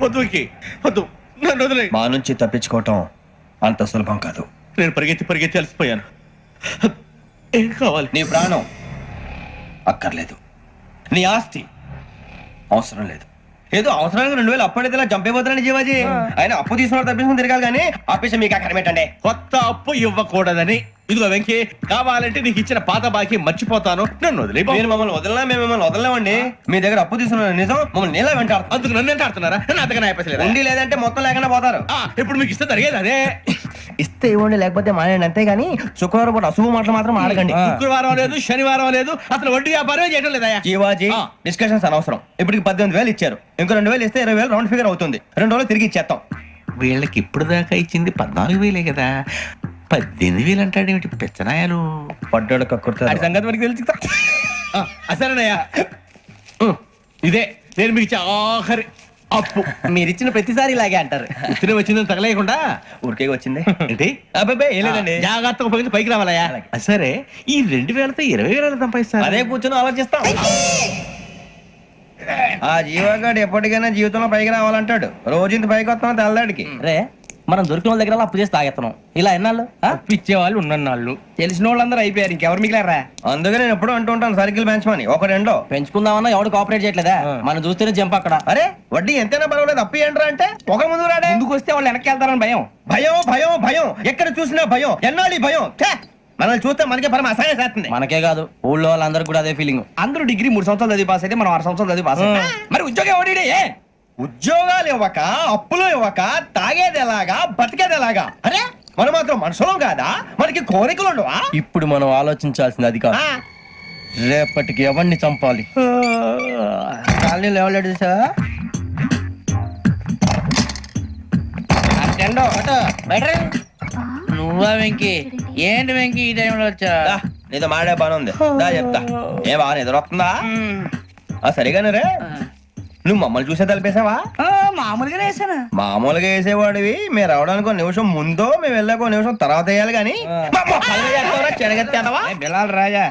వద్దు వెంకీ, వద్దు, నన్ను వదిలే. మా నుంచి తప్పించుకోవటం అంత సులభం కాదు. నేను పరిగెత్తి అలసిపోయాను. ఏం కావాలి? నీ ప్రాణం అక్కర్లేదు, నీ ఆస్తి అవసరం లేదు. ఏదో అవసరానికి 2000 అప్పటిలా చంపేపోతున్నాను జీవాజీ. ఆయన అప్పు తీసుకున్న తప్పించుకుని తిరగాలి కానీ ఆపేసి మీకు అక్కడ పెట్టండి. కొత్త అప్పు ఇవ్వకూడదని. ఇదిగో వెంకీ, కావాలంటే నీకు ఇచ్చిన పాత బాకీ మర్చిపోతాను, నన్ను వదిలే. మీరు మమ్మల్ని వదలనా? మేము మిమ్మల్ని వదలలేమండి. మీ దగ్గర అప్పు తీసుకున్న నిజం మమ్మల్ని నీలా వెంటాడు. అందుకు నన్ను ఎంత ఆడుతున్నారా? నన్ను అంతగా అయిపోలేదు. ఉండి లేదంటే మొత్తం లేకుండా పోతారు. ఇప్పుడు మీకు ఇస్తే జరిగేది అదే. ఇస్తే ఇవ్వండి, లేకపోతే మానేయండి, అంతేగాని శుక్రవారం పూట అశుభ మాటలు మాత్రం ఆడకండి. శుక్రవారం లేదు, శనివారం లేదు, అసలు వడ్డీ వ్యాపారం చేయడం లేదా? జీవాజీ, డిస్కషన్స్ అనవసరం. ఇప్పటికి 18,000 ఇచ్చారు, ఇంకో 2,000 ఇస్తే 20,000 రౌండ్ ఫిగర్ అవుతుంది. 2 రోజులు తిరిగి ఇచ్చేస్తాం. వీళ్ళకి ఇప్పుడు దాకా ఇచ్చింది 14,000 కదా, 18,000 అంటాడు ఏమిటి పెచ్చనాయాలు? పడ్డాడు కక్కుర్తాడు. సంగతి మనకి తెలుసు. అసలేనయ్యా, ఇదే నేను మీకు ఇచ్చే ఆఖరి అప్పు. మీరు ఇచ్చిన ప్రతిసారి ఇలాగే అంటారు. ఇతనే వచ్చిందని తగలేయకుండా ఊరికే వచ్చింది ఏంటి? అబ్బాయి ఏం లేదండి. జాగ్రత్తగా ఉపయోగించి పైకి రావాలయ్యా. సరే, ఈ 2,000తో 20,000 సంపాదిస్తారు. అదే కూర్చొని ఆలోచిస్తాం. ఆ జీవగాడు ఎప్పటికైనా జీవితంలో పైకి రావాలంటాడు. రోజు ఇంత పైకి వస్తాం తెల్లడికి. రే, మనం దొరికిన వాళ్ళ దగ్గర అప్పు చేసి తాగెత్తనం. ఇలా ఎన్నాళ్ళు ఇచ్చే వాళ్ళు ఉన్నన్నాళ్ళు. తెలిసిన వాళ్ళందరూ అయిపోయారు, ఇంకెవరు మిగిలారా? అందుకే నేను ఎప్పుడు అంటూ ఉంటాను సర్కిల్ పెంచమని. ఒక రెండో పెంచుకుందామన్నా ఎవడు కోఆపరేట్ చేయట్లేదా? మనం చూస్తేనే జంప్ అక్కడ. అరే వడ్డీ ఎంతైనా పర్వాలేదు, అప్పు ఏంట్రా అంటే ఒక ముందు రాడే. ముందుకు వస్తే వాళ్ళు వెనక్కి వెళ్తారని భయం. భయం భయం భయం, ఎక్కడ చూసినా భయం. ఎన్నాళ్ళు భయం? మనల్ని చూస్తే మనకే పరమ అసహాయం చేస్తుంది. మనకే కాదు, ఊళ్ళో వాళ్ళందరికీ కూడా అదే ఫీలింగ్. అందరూ డిగ్రీ 3 సంవత్సరాలు చదివి పాస్ అయితే మనం 6 సంవత్సరాలు చదివి పాస్ అయితే మరి ఉద్యోగం ఎవడి? ఉద్యోగాలు ఇవ్వక, అప్పులు ఇవ్వక, తాగేది ఎలాగా, బతికేది ఎలాగా? అరే మనం మాత్రం మనుషులం కాదా? మనకి కోరికలు ఉండవా? ఇప్పుడు మనం ఆలోచించాల్సింది అది కాదు, రేపటికి ఎవరిని చంపాలి. కాలనీలో ఎవరు సార్? నువ్వా వెంకీ? ఏంటి వెంకీ ఈ టైంలో వచ్చా? నీతో మాడే పని ఉంది, దా చెప్తా. ఏ బాగా నిద్రొస్తుందా? సరిగానే రే, నువ్వు మమ్మల్ని చూసే తలిపేసావా? మామూలుగా వేసాను. మామూలుగా వేసేవాడివి. మీరు రావడానికి 1 నిమిషం ముందో, మేము వెళ్ళాక 1 నిమిషం తర్వాత వేయాలి కానీ బిలాల్ రాజా,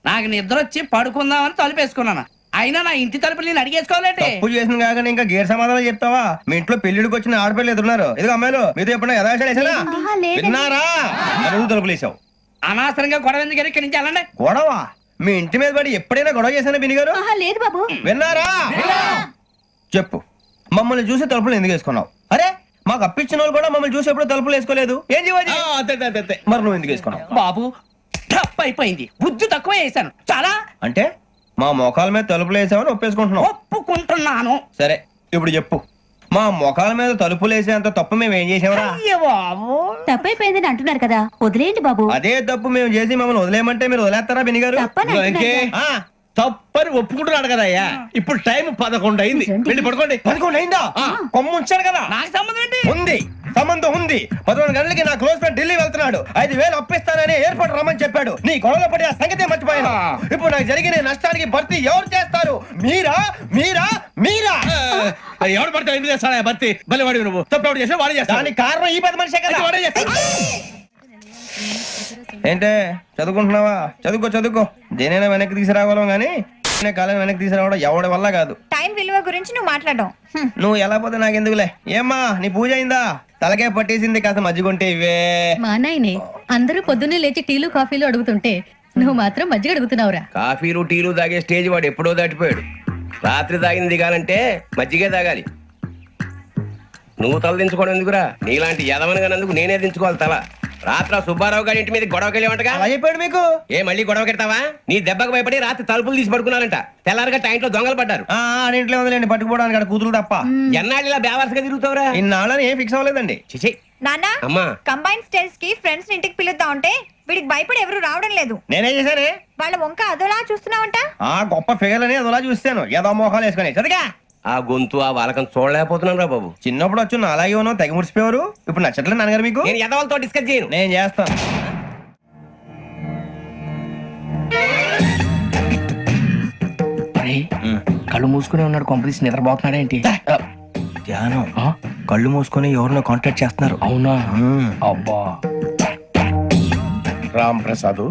నాకు నిద్ర వచ్చి పడుకుందామని తలుపేసుకున్నాను. అయినా నా ఇంటి తలుపులు నేను అడిగేసుకోవాలంటే తప్పు చేసిన కాక ఇంకా గేర్ సమాధానం చెప్తావా? మీ ఇంట్లో పెళ్లిడికి వచ్చిన ఆడపిల్లలు ఎదురున్నారు. ఇదిగో అమ్మాయిలు, మీతో ఎప్పుడైనా యథాశాలు వేసానా? విన్నారా? అడుగు తలుపులు వేసావు. అనవసరంగా గొడవ ఎందుకు ఇక్కడి నుంచి వెళ్ళండి. గొడవ? మీ ఇంటి మీద పడి ఎప్పుడైనా గొడవ చేశానా బిని గారు? లేదు బాబు. విన్నారా? చెప్పు, మమ్మల్ని చూసి తలుపులు ఎందుకు వేసుకున్నావు? అరే మాకు అప్పించిన వాళ్ళు కూడా మమ్మల్ని చూసి ఎప్పుడు తలుపులు వేసుకోలేదు. ఏం చేయాలి? మరి నువ్వు ఎందుకు వేసుకున్నావు? బాబు తప్పు అయిపోయింది, బుద్ధి తక్కువ వేసాను చాలా. అంటే మా మోకాల మీద తలుపులు వేసామని ఒప్పేసుకుంటున్నావు? ఒప్పుకుంటున్నాను. సరే ఇప్పుడు చెప్పు, మా మొఖాల మీద తలుపులు వేసేంత తప్పు మేము ఏం చేసామరా? తప్పైపోయిందని అంటున్నారు కదా, వదిలేయండి బాబు. అదే తప్పు మేము చేసి మమ్మల్ని వదిలేయమంటే మీరు వదిలేస్తారా బిని గారు? తప్పని ఒప్పుకుంటున్నాడు కదా అయ్యా. ఇప్పుడు టైం 11 అయింది, వెళ్ళి పడుకోండి. 11 అయిందా? కొమ్ము ఉంచాడు కదా. నాకు సంబంధం ఏంటి? ఉంది, సంబంధం ఉంది. 11 గంటలకి నా క్లోజ్ ఫ్రెండ్ ఢిల్లీ వెళ్తున్నాడు. 5,000 అప్పిస్తానని ఎయిర్పోర్ట్ రమ్మని చెప్పాడు. నీ గొడవలో పడి ఆ సంగతే మర్చిపోయాను. ఇప్పుడు నాకు జరిగిన నష్టానికి భర్తీ ఎవరు చేస్తారు? మీరా మీరా మీరా? ఎవడు పడితే ఎందుకు చేస్తాడా భర్తీ? మళ్ళీ వాడి నువ్వు తప్పు ఎవడు చేసా వాడే చేస్తా. దానికి కారణం ఈ 10 మనిషే కదా. వాడే చేస్తా. ఏంటే చదువుకుంటున్నావా? చదువుకో చదువుకో. దేనైనా వెనక్కి తీసుకురావాలం గానీ కాలం వెనక్కి తీసుకురావడం ఎవడి వల్ల కాదు. టైం విలువ గురించి నువ్వు మాట్లాడడం. నువ్వు ఎలా పోతే నాకెందుకులే. ఏమ్మా నీ పూజ అయిందా? తలకే పట్టేసింది, కాస్త మజ్జిగుంటే ఇవే. మా నాయనే అందరూ పొద్దున్నే లేచి టీలు కాఫీలు అడుగుతుంటే నువ్వు మాత్రం మజ్జిగ అడుగుతున్నావురా. కాఫీలు టీలు తాగే స్టేజ్ వాడు ఎప్పుడో దాటిపోయాడు. రాత్రి తాగింది దిగాలంటే మజ్జిగే తాగాలి. నువ్వు తల దించుకోవడం ఎందుకురా? నీలాంటి యదవనగానందుకు నేనే దించుకోవాలి తల. రాత్రి సుబ్బారావు గారి ఇంటి మీద గొడవకి వెళ్ళేవంటగా. అలా చెప్పాడు మీకు? ఏ మళ్ళీ గొడవ కెడతావా? నీ దెబ్బకు భయపడి రాత్రి తలుపులు తీసి పడుకున్నారంట. తెల్లారగా టైంట్లో దొంగలు పడ్డారు. ఇంట్లో ఉందిలేండి, పట్టుకుపోవడానికి అక్కడ కూతురు తప్ప. ఎన్నాళ్ళు ఇలా బేవర్స్గా తిరుగుతావురా? ఇన్నాళ్ళని ఏం ఫిక్స్ అవ్వలేదండి. చిచి నాన్న, అమ్మా, కంబైన్ స్టైల్స్ కి ఫ్రెండ్స్ ఇంటికి పిలుద్దాం అంటే వీడికి భయపడి ఎవరు రావడం లేదు. నేనేం చేశానే? వాళ్ళ వంక అదోలా చూస్తున్నావంట. గొప్ప ఫిగర్ అని అదోలా చూస్తాను, ఏదో మోహాలు వేసుకుని. చదిగా ఆ గొంతు ఆ వాలకం చూడలేకపోతున్నాను రా బాబు. చిన్నప్పుడు వచ్చి నా అలాగే ఉన్నావు, తెగ ముడిచిపోయారు. ఇప్పుడు నచ్చట్లేదు నాన్నగారు మీకు? నేను యదవలతో డిస్కస్ చేయను. నేను చేస్తాను. కళ్ళు మూసుకునే ఉన్నాడు, కొంపదీసి నిద్రపోతున్నాడేంటి? ధ్యానం. కళ్ళు మూసుకొని ఎవరినో కాంటాక్ట్ చేస్తున్నారు. అవునా? అబ్బా రామ్ ప్రసాద్,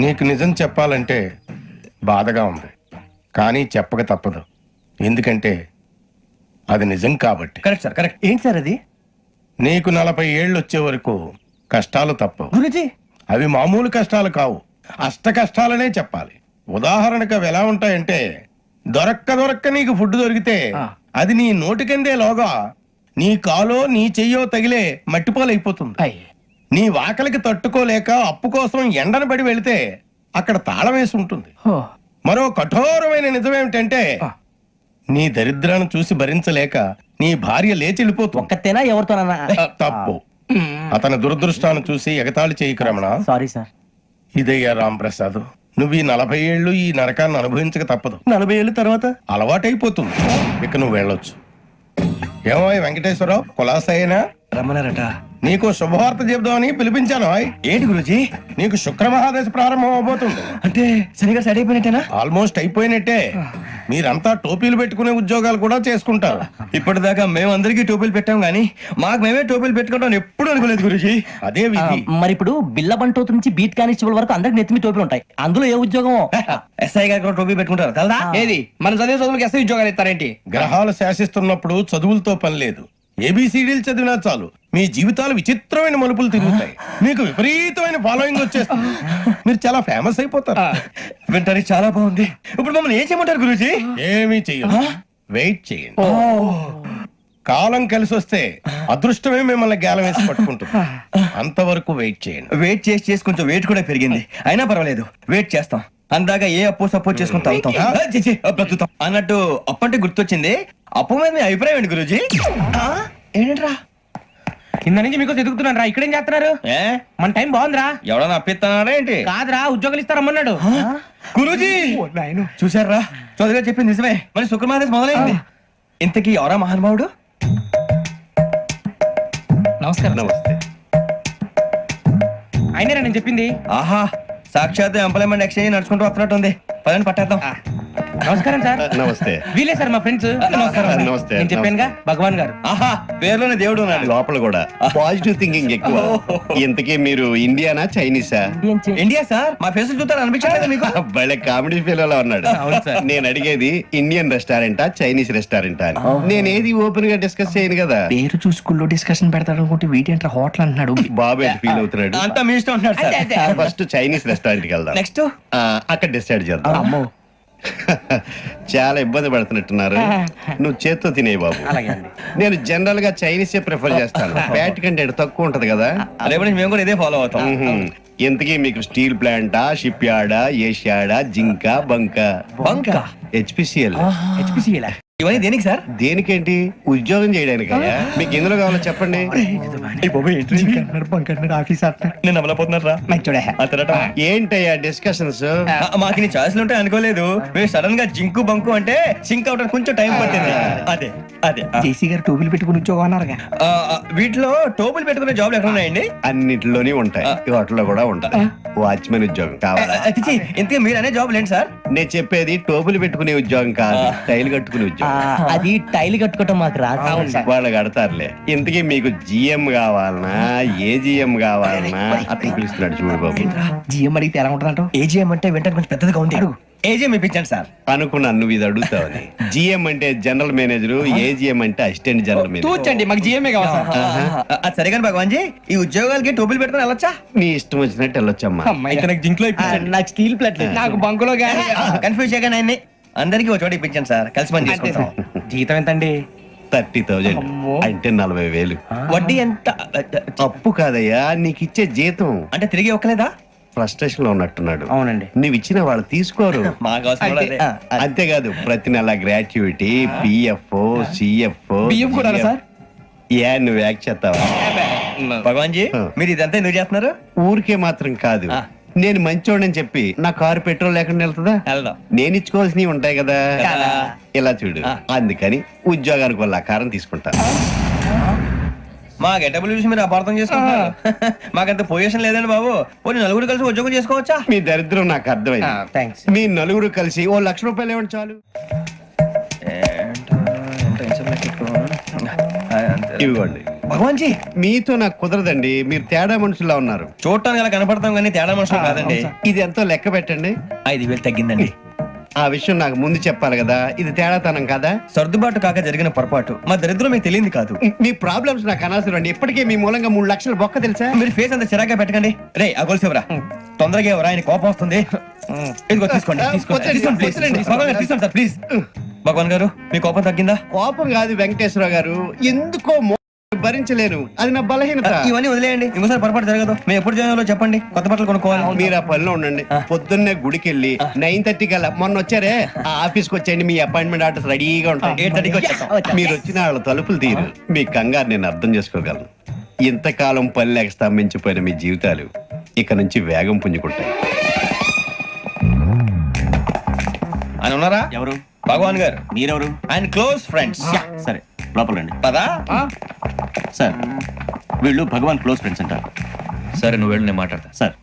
నీకు నిజం చెప్పాలంటే బాధగా ఉంది, కానీ చెప్పక తప్పదు. ఎందుకంటే అది నిజం కాబట్టి. Correct sir, correct. ఏంటి సార్ అది? నీకు 40 ఏళ్ళు వచ్చే వరకు కష్టాలు తప్పవు. గురుజీ అవి మామూలు కష్టాలు కావు, అష్ట కష్టాలనే చెప్పాలి. ఉదాహరణకు అవి ఎలా ఉంటాయంటే, దొరక్క నీకు ఫుడ్ దొరికితే అది నీ నోటికందే లోగా నీ కాలో నీ చెయ్యో తగిలే మట్టిపాలైపోతుంది. నీ వాకలికి తట్టుకోలేక అప్పు కోసం ఎండను పడి వెళితే అక్కడ తాళం వేసి ఉంటుంది. మరో కఠోరమైన నిజమేమిటంటే, నీ దరిద్రాన్ని చూసి భరించలేక నీ భార్య లేచి వెళ్ళిపోతుంది. ఒక్కతేనా ఎవరితోనన్నా? తప్పు. అతని దురదృష్టాన్ని చూసి ఎగతాళి చేయకు రమణ. Sorry sir. ఇదయ్యా రాంప్రసాద్, నువ్వు ఈ 40 ఏళ్ళు ఈ నరకాన్ని అనుభవించక తప్పదు. 40 ఏళ్ళ తర్వాత అలవాటైపోతుంది. ఇక నువ్వు వెళ్ళొచ్చు. ఏమో వెంకటేశ్వరరావు, కులాసైనా రమ్మన్నారట. నీకు శుభవార్త చెబుదామని పిలిపించాను. ఏంటి గురుజీ? నీకు శుక్రమహాదశ ప్రారంభం అవబోతుంది. అంటే సరిగా సెట్ అయిపోయినట్టేనా? ఆల్మోస్ట్ అయిపోయినట్టే. మీరంతా టోపీలు పెట్టుకునే ఉద్యోగాలు కూడా చేసుకుంటారు. ఇప్పటిదాకా మేమందరికీ టోపీలు పెట్టాం గానీ మాకు మేమే టోపీలు పెట్టుకుంటాం ఎప్పుడు అనుకోలేదు గురుజీ. అదే విధి. మరి ఇప్పుడు బిల్ల బంటోతు నుంచి బీట్ కానిస్టేబుల్ వరకు అందరికి నెత్తిమి టోపీలు ఉంటాయి. అందులో ఏ ఉద్యోగం? ఎస్ఐ గారు కూడా టోపీ పెట్టుకుంటారు తెలదా? ఏది మన చదివే చదువులకు ఎస్ఐ ఉద్యోగాలు ఇస్తారేంటి? గ్రహాలు శాసిస్తున్నప్పుడు చదువులతో పని లేదు. ఏబిసిడీలు చదివినా చాలు మీ జీవితాలు విచిత్రమైన మలుపులు తిరుగుతాయి. మీకు విపరీతమైన ఫాలోయింగ్ వచ్చేస్తుంది. మీరు చాలా ఫేమస్ అయిపోతారు. వింటానికి చాలా బాగుంది. ఇప్పుడు మమ్మల్ని ఏం చేయమంటారు గురూజీ? ఏమీ చెయ్యదు, వెయిట్ చేయండి. కాలం కలిసి వస్తే అదృష్టమే మిమ్మల్ని గేలం వేసి పట్టుకుంటుంది. అంతవరకు వెయిట్ చేయండి. వెయిట్ చేసి కొంచెం వెయిట్ కూడా పెరిగింది. అయినా పర్వాలేదు, వెయిట్ చేస్తాం. అందాక ఏ అప్పు సపోర్ట్ చేసుకుని తాగుతాం, బ్రతుకుతాం అన్నట్టు. అప్పు అంటే గుర్తొచ్చింది. అప్పు మీద మీ అభిప్రాయం ఏంటి గురూజీ? ఏంటరా కింద నుంచి మీకు ఎదుగుతున్నాను రా. ఇక్కడేం చేస్తున్నారు? మన టైం బాగుందిరా. ఎవడన్నా అప్పిస్తున్నారా ఏంటి? కాదురా, ఉద్యోగాలు ఇస్తారమ్మన్నాడు గురూజీ. చూసారా, చదువుగా చెప్పింది నిజమే. మరి శుక్రమాదేశ్ మొదలైంది. ఇంతకీ ఎవరా మహానుభావుడు? నమస్కారం. నమస్తే. అయినరా నేను చెప్పింది? ఆహా, సాక్షాత్ ఎంప్లాయ్మెంట్ ఎక్స్చేంజ్ నడుచుకుంటూ వస్తున్నట్టు ఉంది. పదండి పట్టేద్దాం. నమస్కారం సార్. నమస్తే. వీలే సార్ మా ఫ్రెండ్స్. నమస్తే. నేను చెప్పానుగా భగవాన్ గారు. ఆహా, పేర్లోనే దేవుడు ఉన్నాడు. లోపల కూడా పాజిటివ్ థింకింగ్ ఎక్కువ. ఇంతకీ మీరు ఇండియానా చైనీసా? India sir. మా ఫేస్ చూస్తారు అనిపించలేదు మీకు? భలే కామెడీ ఫీల్ అలా ఉన్నాడు. నేను అడిగేది ఇండియన్ రెస్టారెంటా చైనీస్ రెస్టారెంటా అని. నేను ఏది ఓపెన్ గా డిస్కస్ చేయను కదా. పేరు చూసుకుల్లో డిస్కషన్ పెడతాడు అనుకుంటే వీటి అంటే హోటల్ అంటున్నాడు. బాబు ఎట్ ఫీల్ అవుతున్నాడు. అంతా మీ ఇష్టం ఉంటున్నాడు సార్. ఫస్ట్ చైనీస్ రెస్టారెంట్ కి వెళ్దాం. నెక్స్ట్ అక్కడ డిసైడ్ చేద్దాం. చాలా ఇబ్బంది పడుతున్నట్టున్నారు. నువ్వు చేత్తో తినే బాబు. నేను జనరల్ గా చైనీస్ ప్రిఫర్ చేస్తాను. ఫ్యాట్ కంటెంట్ తక్కువ ఉంటది కదా. రేపు నుంచి మేము కూడా ఇదే ఫాలో అవుతాం. ఇంతకీ మీకు స్టీల్ ప్లాంటా, షిప్ యార్డా, ఏషియాడా, జింక, బంకా? బంకా? హెచ్పిసిఎల్. ఇవన్నీ దేనికి సార్? దేనికేంటి? ఉద్యోగం చేయడానికి. మీకు ఎందులో కావాలో చెప్పండి. నేను అమలపోతున్నారా? ఏంటయ్యా డిస్కషన్స్? మాకు నీ ఛాయిస్లు ఉంటాయి అనుకోలేదు. మీరు సడన్ గా జింకు బంకు అంటే సింక్ అవడానికి కొంచెం టైం పట్టింది. అదే అదే జేసీ గారు టోపీలు పెట్టుకుని ఉద్యోగం అన్నారుగా. వీటిలో టోపులు పెట్టుకునే జాబ్లు ఎక్కడ ఉన్నాయండి? అన్నిటిలోనే ఉంటాయి. వాటిలో కూడా ఉంటాయి. వాచ్మెన్ ఉద్యోగం కావాలా? ఇంతకీ మీరు అనే జాబ్ ఏంటి సార్? నేను చెప్పేది టోపులు పెట్టుకునే ఉద్యోగం కాదు, టైల్ కట్టుకునే ఉద్యోగం. అది టైల్ కట్టుకోవటం మాకు రాదు. వాళ్ళు కడతారులే. ఇంతకీ మీకు జిఎం కావాలనా, ఏ జిఎం కావాలనా? అతను పిలుస్తున్నాడు చూడు బాబు. జిఎం అడిగితే ఎలా ఉంటుందంట? ఏజీఎం అంటే వెంటనే కొంచెం పెద్దదిగా ఉంది. ఏజీఎం ఇప్పించండి సార్. అనుకున్నాను నువ్వు ఇది అడుగుతావని. జిఎం అంటే జనరల్ మేనేజర్, ఏజిఎం అంటే అసిస్టెంట్ జనరల్ మేనేజర్. తూచండి, మాకు జిఎంఏ కావాలి సార్. అది సరే కానీ భగవాన్ జీ, ఈ ఉద్యోగాలకి టోపులు పెట్టుకుని వెళ్ళొచ్చా? నీ ఇష్టం వచ్చినట్టు వెళ్ళొచ్చమ్మా. అయితే నాకు జింక్ లో నాకు స్టీల్ ప్లేట్. నాకు బంకులో గానీ కన్ఫ్యూజ్ చేయగానే ఆయన్ని అందరికి ఒక చోట ఇప్పించండి సార్. కలిసి పని చేసుకుంటాం. జీతం ఎంతండి? 30,000 అంటే 40,000. వడ్డీ ఎంత? అప్పు కాదయ్యా, నీకు ఇచ్చే జీతం. అంటే తిరిగి ఒక్కలేదా? ఫ్రస్ట్రేషన్ లో ఉన్నట్టున్నాడు. అవునండి. నువ్వు ఇచ్చిన వాళ్ళు తీసుకోరు. మాకు అవసరం కూడా అదే. అంతేకాదు ప్రతి నెల గ్రాట్యుటీ, పిఎఫ్, సిఎఫ్. బియ్యం కూడా సార్? యా నువ్వు యాక్ట్ చేస్తావా? భగవాన్ జీ, మీరు ఇదంతా ఎందుకు చేస్తున్నారు? ఊరికే మాత్రం కాదు. నేను మంచోడని చెప్పి నా కారు పెట్రోల్ లేకుండా వెళ్తుందా? వెళ్దాం. నేను ఇచ్చుకోవాల్సినవి ఉంటాయి కదా. ఇలా చూడు, అందుకని ఉద్యోగానికి వాళ్ళ ఆకారం తీసుకుంటా. మా గెటబుల్ చూసి మీరు అపార్థం చేసుకుంటున్నారు. మాకంత పొజిషన్ లేదండి బాబు. పోనీ నలుగురు కలిసి ఉద్యోగం చేసుకోవచ్చా? మీ దరిద్రం నాకు అర్థమైంది. థ్యాంక్స్. మీ నలుగురు కలిసి ఓ 1,00,000 రూపాయలు ఇవ్వండి చాలు. ఇవ్వండి. భగవాన్ జీ, మీతో నాకు కుదరదండి. మీరు తేడా మనుషుల్లా ఉన్నారు. చూడటానికి అలా కనపడతాం కానీ తేడా మనుషులు కాదండి. ఇది ఎంతో లెక్క పెట్టండి. 5,000 తగ్గిందండి. ఆ విషయం నాకు ముందు చెప్పాలి కదా, ఇది తేడాతనం కదా. సర్దుబాటు కాక జరిగిన పొరపాటు, మా దరిద్రం మీకు తెలియంది కాదు. మీ ప్రాబ్లమ్స్ నాకు అనవసరం అండి. ఇప్పటికే మీ మూలంగా 3 లక్షల బొక్క తెలుసా. మీరు ఫేస్ అంత చిరాగ్గా పెట్టకండి. రే ఆ గొలుసు ఎవరా? తొందరగా ఎవరా, ఆయన కోపం వస్తుంది. ఇదిగో తీసుకోండి, తీసుకోండి ప్లీజ్. భగవాన్ గారు తీసుకోండి సార్ ప్లీజ్. భగవాన్ గారు మీ కోపం తగ్గిందా? కోపం కాదు వెంకటేశ్వర గారు, ఎందుకో భరించలేను, అది నా బలహీనత. ఇవన్నీ వదిలేయండి, ఇంకోసారి పొరపాటు జరగదు. మేము ఎప్పుడు జాయిన్ చెప్పండి, కొత్త బట్టలు కొనుక్కోవాలి. మీరు ఆ పనిలో ఉండండి. పొద్దున్నే గుడికి వెళ్ళి 9:30 కల్లా, మొన్న వచ్చారే ఆ ఆఫీస్కి వచ్చేయండి, మీ అపాయింట్మెంట్ ఆర్డర్స్ రెడీగా ఉంటాయి. 8:30కి వచ్చేస్తాం. మీరు వచ్చిన వాళ్ళ తలుపులు తీరు. మీ కంగారు నేను అర్థం చేసుకోగలను. ఇంతకాలం పని లేక స్తంభించిపోయిన మీ జీవితాలు ఇక నుంచి వేగం పుంజుకుంటాయి. ఆయన ఉన్నారా? ఎవరు? భగవాన్ గారు. మీరెవరు? ఆయన క్లోజ్ ఫ్రెండ్స్. సరే లోపల రండి. పదా? సార్ వీళ్ళు భగవాన్ క్లోజ్ ఫ్రెండ్స్ అంటారు. సరే నువ్వు వెళ్ళు, నేను మాట్లాడతా. సార్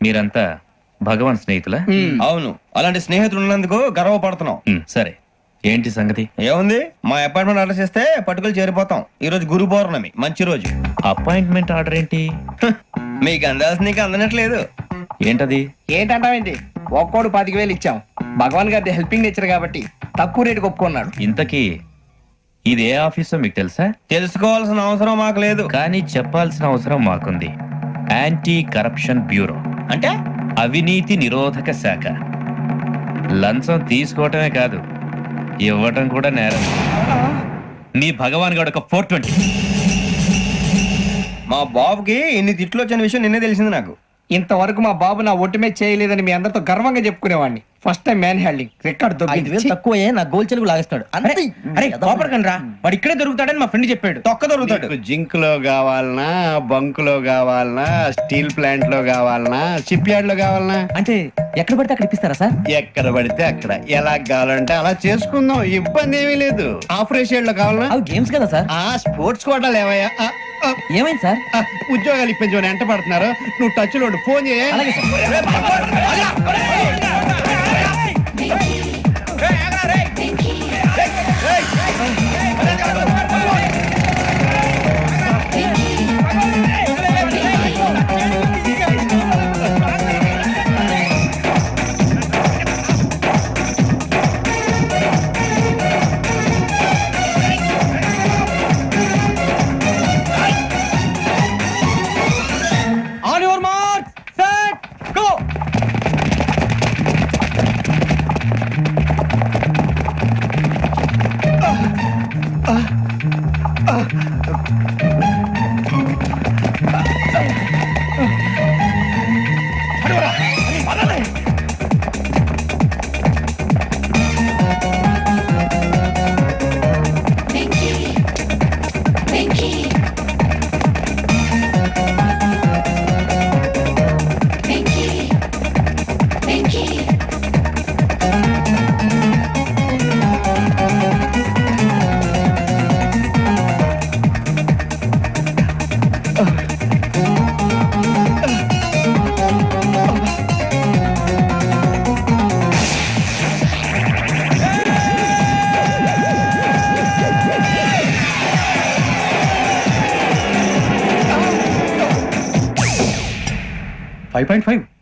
మీరంతా భగవాన్ స్నేహితులా? అవును, అలాంటి స్నేహితులు ఉన్నందుకు గర్వపడుతున్నాం. సరే ఏంటి సంగతి? ఏముంది, మా అపాయింట్మెంట్ ఆర్డర్ చేస్తే పట్టుకులు చేరిపోతాం. ఈ రోజు గురు పౌర్ణమి, మంచి రోజు. అపాయింట్మెంట్ ఆర్డర్ ఏంటి? మీకు అందాల్సిన నీకు అందనట్లేదు. ఏంటది? ఏంటంటావేంటి? ఒక్కోడు 25,000 ఇచ్చాం. భగవాన్ గారి హెల్పింగ్ నేచర్ కాబట్టి తక్కువ రేటుకి ఒప్పుకున్నాడు. ఇంతకీ ఇది ఏ ఆఫీసో మీకు తెలుసా? తెలుసుకోవాల్సిన అవసరం మాకు లేదు. కానీ చెప్పాల్సిన అవసరం మాకుంది. యాంటీ కరప్షన్ బ్యూరో అంటే అవినీతి నిరోధక శాఖ. లంచం తీసుకోవటమే కాదు, ఇవ్వటం కూడా నేరం. మీ భగవాన్ గారు ఒక 420. మా బాబుకి ఇన్ని తిట్లు వచ్చిన విషయం నిన్నే తెలిసింది నాకు. ఇంతవరకు మా బాబు నా ఒట్టుమే చేయలేదని మీ అందరితో గర్వంగా చెప్పుకునేవాడిని. First time man handing record తక్కువ నా గోల్ చెలుగు లాగేస్తాడు. అరే కోపడకండి రా, వాడు ఇక్కడే దొరుకుతాడని మా ఫ్రెండ్ చెప్పాడు. తొక్క దొరుకుతాడు. జింక్ లో కావాలనా, బంక్ లో కావాలనా, స్టీల్ ప్లాంట్ లో కావాలనా, షిప్ యార్డ్ లో కావాలనా? అంటే ఎక్కడ పడితే అక్కడ ఇప్పిస్తారా సార్? ఎక్కడ పడితే అక్కడ, ఎలా కావాలంటే అలా చేసుకుందాం, ఇబ్బంది ఏమీ లేదు. ఆపరేషన్ లో కావాలనా? అవి గేమ్స్ కదా సార్. ఆ స్పోర్ట్స్ కోటాలు ఏమయ్యా? ఏమైంది సార్? ఉద్యోగాలు ఇప్పించమని ఎంట పడుతున్నారు. నువ్వు టచ్ లో ఫోన్ చేయ. అలాగే sir. On your mark, set, go.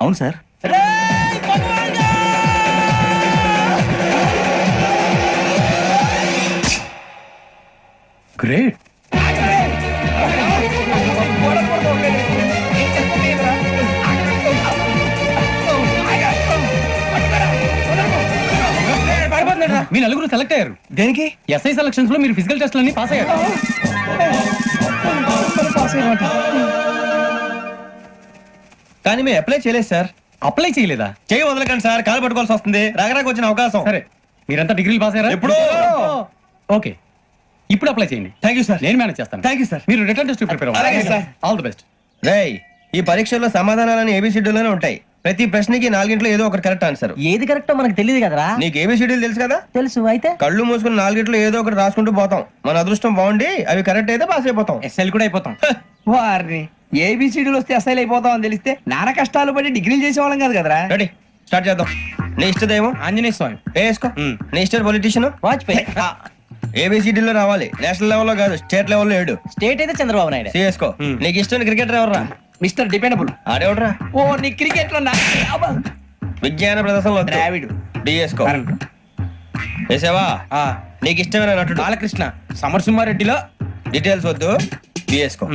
అవును సార్. గ్రేట్. మీ నలుగురు సెలెక్ట్ అయ్యారు. దేనికి? ఎస్ఐ సెలక్షన్స్ లో మీరు ఫిజికల్ టెస్ట్ అన్ని పాస్ అయ్యారు. కానీ మేము అప్లై చేయలేదు సార్. అప్లై చేయలేదా? చేయి వదలకండి సార్, కాలు పట్టుకోవాల్సి వస్తుంది. రాగరాకు వచ్చిన అవకాశం. సరే, మీరంతా డిగ్రీలు పాస్ అయ్యారా? ఎప్పుడో. ఓకే, ఇప్పుడు అప్లై చేయండి. Thank you sir. నేను మేనేజ్ చేస్తాను. Thank you sir. మీరు రిటర్న్ టెస్ట్ ప్రిపేర్ అలాగే అవ్వాలి. సార్. All the best. రేయ్, ఈ పరీక్షల్లో సమాధానాలని ఏబిసిడ్యూల్లోనే ఉంటాయి. ప్రతి ప్రశ్నకి 4 ఏదో ఒకటి కరెక్ట్ ఆన్సర్. ఏది కరెక్టో మనకు తెలియదు కదరా. నీకు ఏబిసిడ్యూల్ తెలుసు కదా? తెలుసు. అయితే కళ్ళు మూసుకుని 4 ఏదో ఒకటి రాసుకుంటూ పోతాం. మన అదృష్టం బాగుండి అవి కరెక్ట్ అయితే పాస్ అయిపోతాం. ఎస్ఎల్ కూడా అయిపోతాం. వారిని ఏబిసిడీలు వస్తే అసైల్ అయిపోతాం అని తెలిస్తే నాన్న కష్టాలు పడి డిగ్రీలు చేసేవాళ్ళం కాదు కదరా. రెడీ, స్టార్ట్ చేద్దాం. నీ ఇష్టదేమో ఆంజనేయ స్వామి. వేసుకో. నీ ఇష్ట పొలిటీషియన్ వాజ్పేయి. ఏబిసిడీలో రావాలి, నేషనల్ లెవెల్లో కాదు, స్టేట్ లెవెల్లో 7. స్టేట్ అయితే చంద్రబాబు నాయుడు. సిఎస్కో. నీకు ఇష్టం క్రికెటర్ ఎవర్రా? Mister dependable. ఆడేవడరా? ఓ నీ క్రికెట్ లో విజ్ఞాన ప్రదర్శనలో ద్రావిడు డిఎస్కో వేసావా నీకు ఇష్టమైన నటుడు బాలకృష్ణ సమరసింహారెడ్డిలో డీటెయిల్స్ వద్దు డిఎస్కో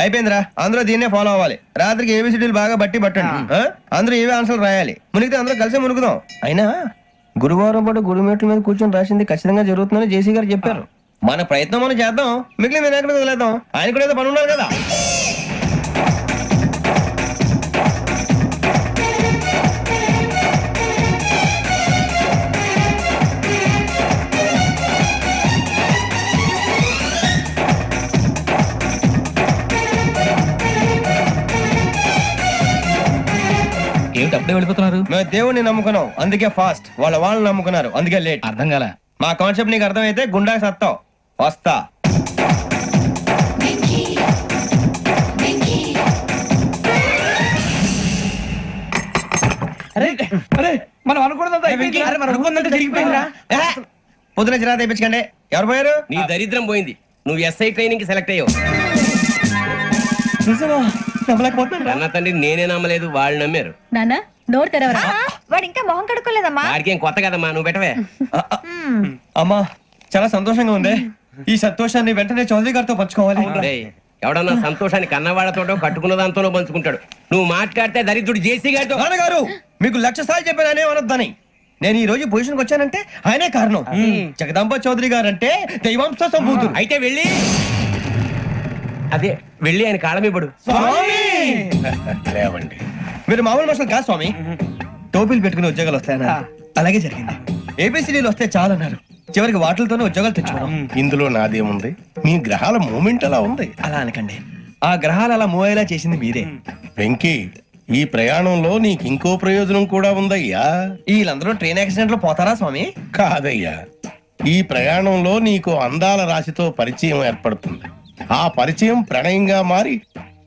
అయిపోయిందిరా అందరూ దీన్నే ఫాలో అవ్వాలి రాత్రికి ఏబిసిడీలు బాగా బట్టి పట్టండి అందరూ ఏవే ఆన్సర్లు రాయాలి మునిగితే అందరూ కలిసి మునుగుదాం అయినా గురువారం పాటు గురుమేట్ల మీద కూర్చొని రాసింది ఖచ్చితంగా జరుగుతుందని జేసీ గారు చెప్పారు మన ప్రయత్నం మనం చేద్దాం మిగిలిన నేను ఎక్కడ వదిలేద్దాం ఆయన కూడా ఏదో పని ఉన్నారు కదా ఏమిటి అప్పుడే వెళ్ళిపోతున్నారు? మేము దేవుడిని నమ్ముకున్నాం అందుకే ఫాస్ట్ వాళ్ళని నమ్ముకున్నారు అందుకే లేట్ అర్థం కాల. మా కాన్సెప్ట్ నీకు అర్థమైతే గుండా సత్తావు వస్తా మనం అనుకున్నదంతా జరిగిపోయిందిరా. పొద్దున చిరా తెప్పించకండి ఎవరు పోయారు నీ దరిద్రం పోయింది. నువ్వు ఎస్ఐ ట్రైనింగ్ కి సెలెక్ట్ అయ్యావు. అన్న తండ్రి నేనే నమ్మలేదు, వాళ్ళు నమ్మారు. నాన్న నోరు తెరవరా. వాడు ఇంకా మొహం కడుక్కోలేదమ్మా. వాడికి ఏం కొత్త కదమ్మా, నువ్వు పెట్టవే. అమ్మా చాలా సంతోషంగా ఉంది ఈ సంతోషాన్ని వెంటనే చౌదరి గారితో పంచుకోవాలి డేయ్, ఎవడన్నా సంతోషాన్ని కన్నవాళ్లతోటో కట్టుకున్న దాంతోనో పంచుకుంటాడు. నువ్వు మాట్లాడితే దరిద్రుడు జేసీ గారితో. నాన్నగారు మీకు 1,00,000 సార్లు చెప్పాను అనొద్దని. నేను ఈ రోజు పొజిషన్కి వచ్చానంటే ఆయనే కారణం. జగదాంబ చౌదరి గారు అంటే దైవాంశ సంభూతుడు. అయితే వెళ్ళి అదే వెళ్ళి ఆయన కాళ్ళమివ్వడు. లేవండి. మీరు మామూలు మనుషులు కాదు స్వామి. టోపీలు పెట్టుకుని ఉద్యోగాలు వస్తాయన్నా అలాగే జరిగింది. ఏబిసిడీలు వస్తే చాలన్నారు, చివరికి వాటిలతోనే ఉద్యోగాలు తెచ్చుకున్నాం. ఇందులో నాదేముంది, మీ గ్రహాల మూమెంట్ అలా ఉంది. అలా అనకండి, ఆ గ్రహాలు అలా మూవ్ అయ్యేలా చేసింది మీరే. వెంకీ, ఈ ప్రయాణంలో నీకు ఇంకో ప్రయోజనం కూడా ఉందయ్యా. వీళ్ళందరూ ట్రైన్ యాక్సిడెంట్ లో పోతారా స్వామి? కాదయ్యా, ఈ ప్రయాణంలో నీకు అందాల రాశితో పరిచయం ఏర్పడుతుంది. ఆ పరిచయం ప్రణయంగా మారి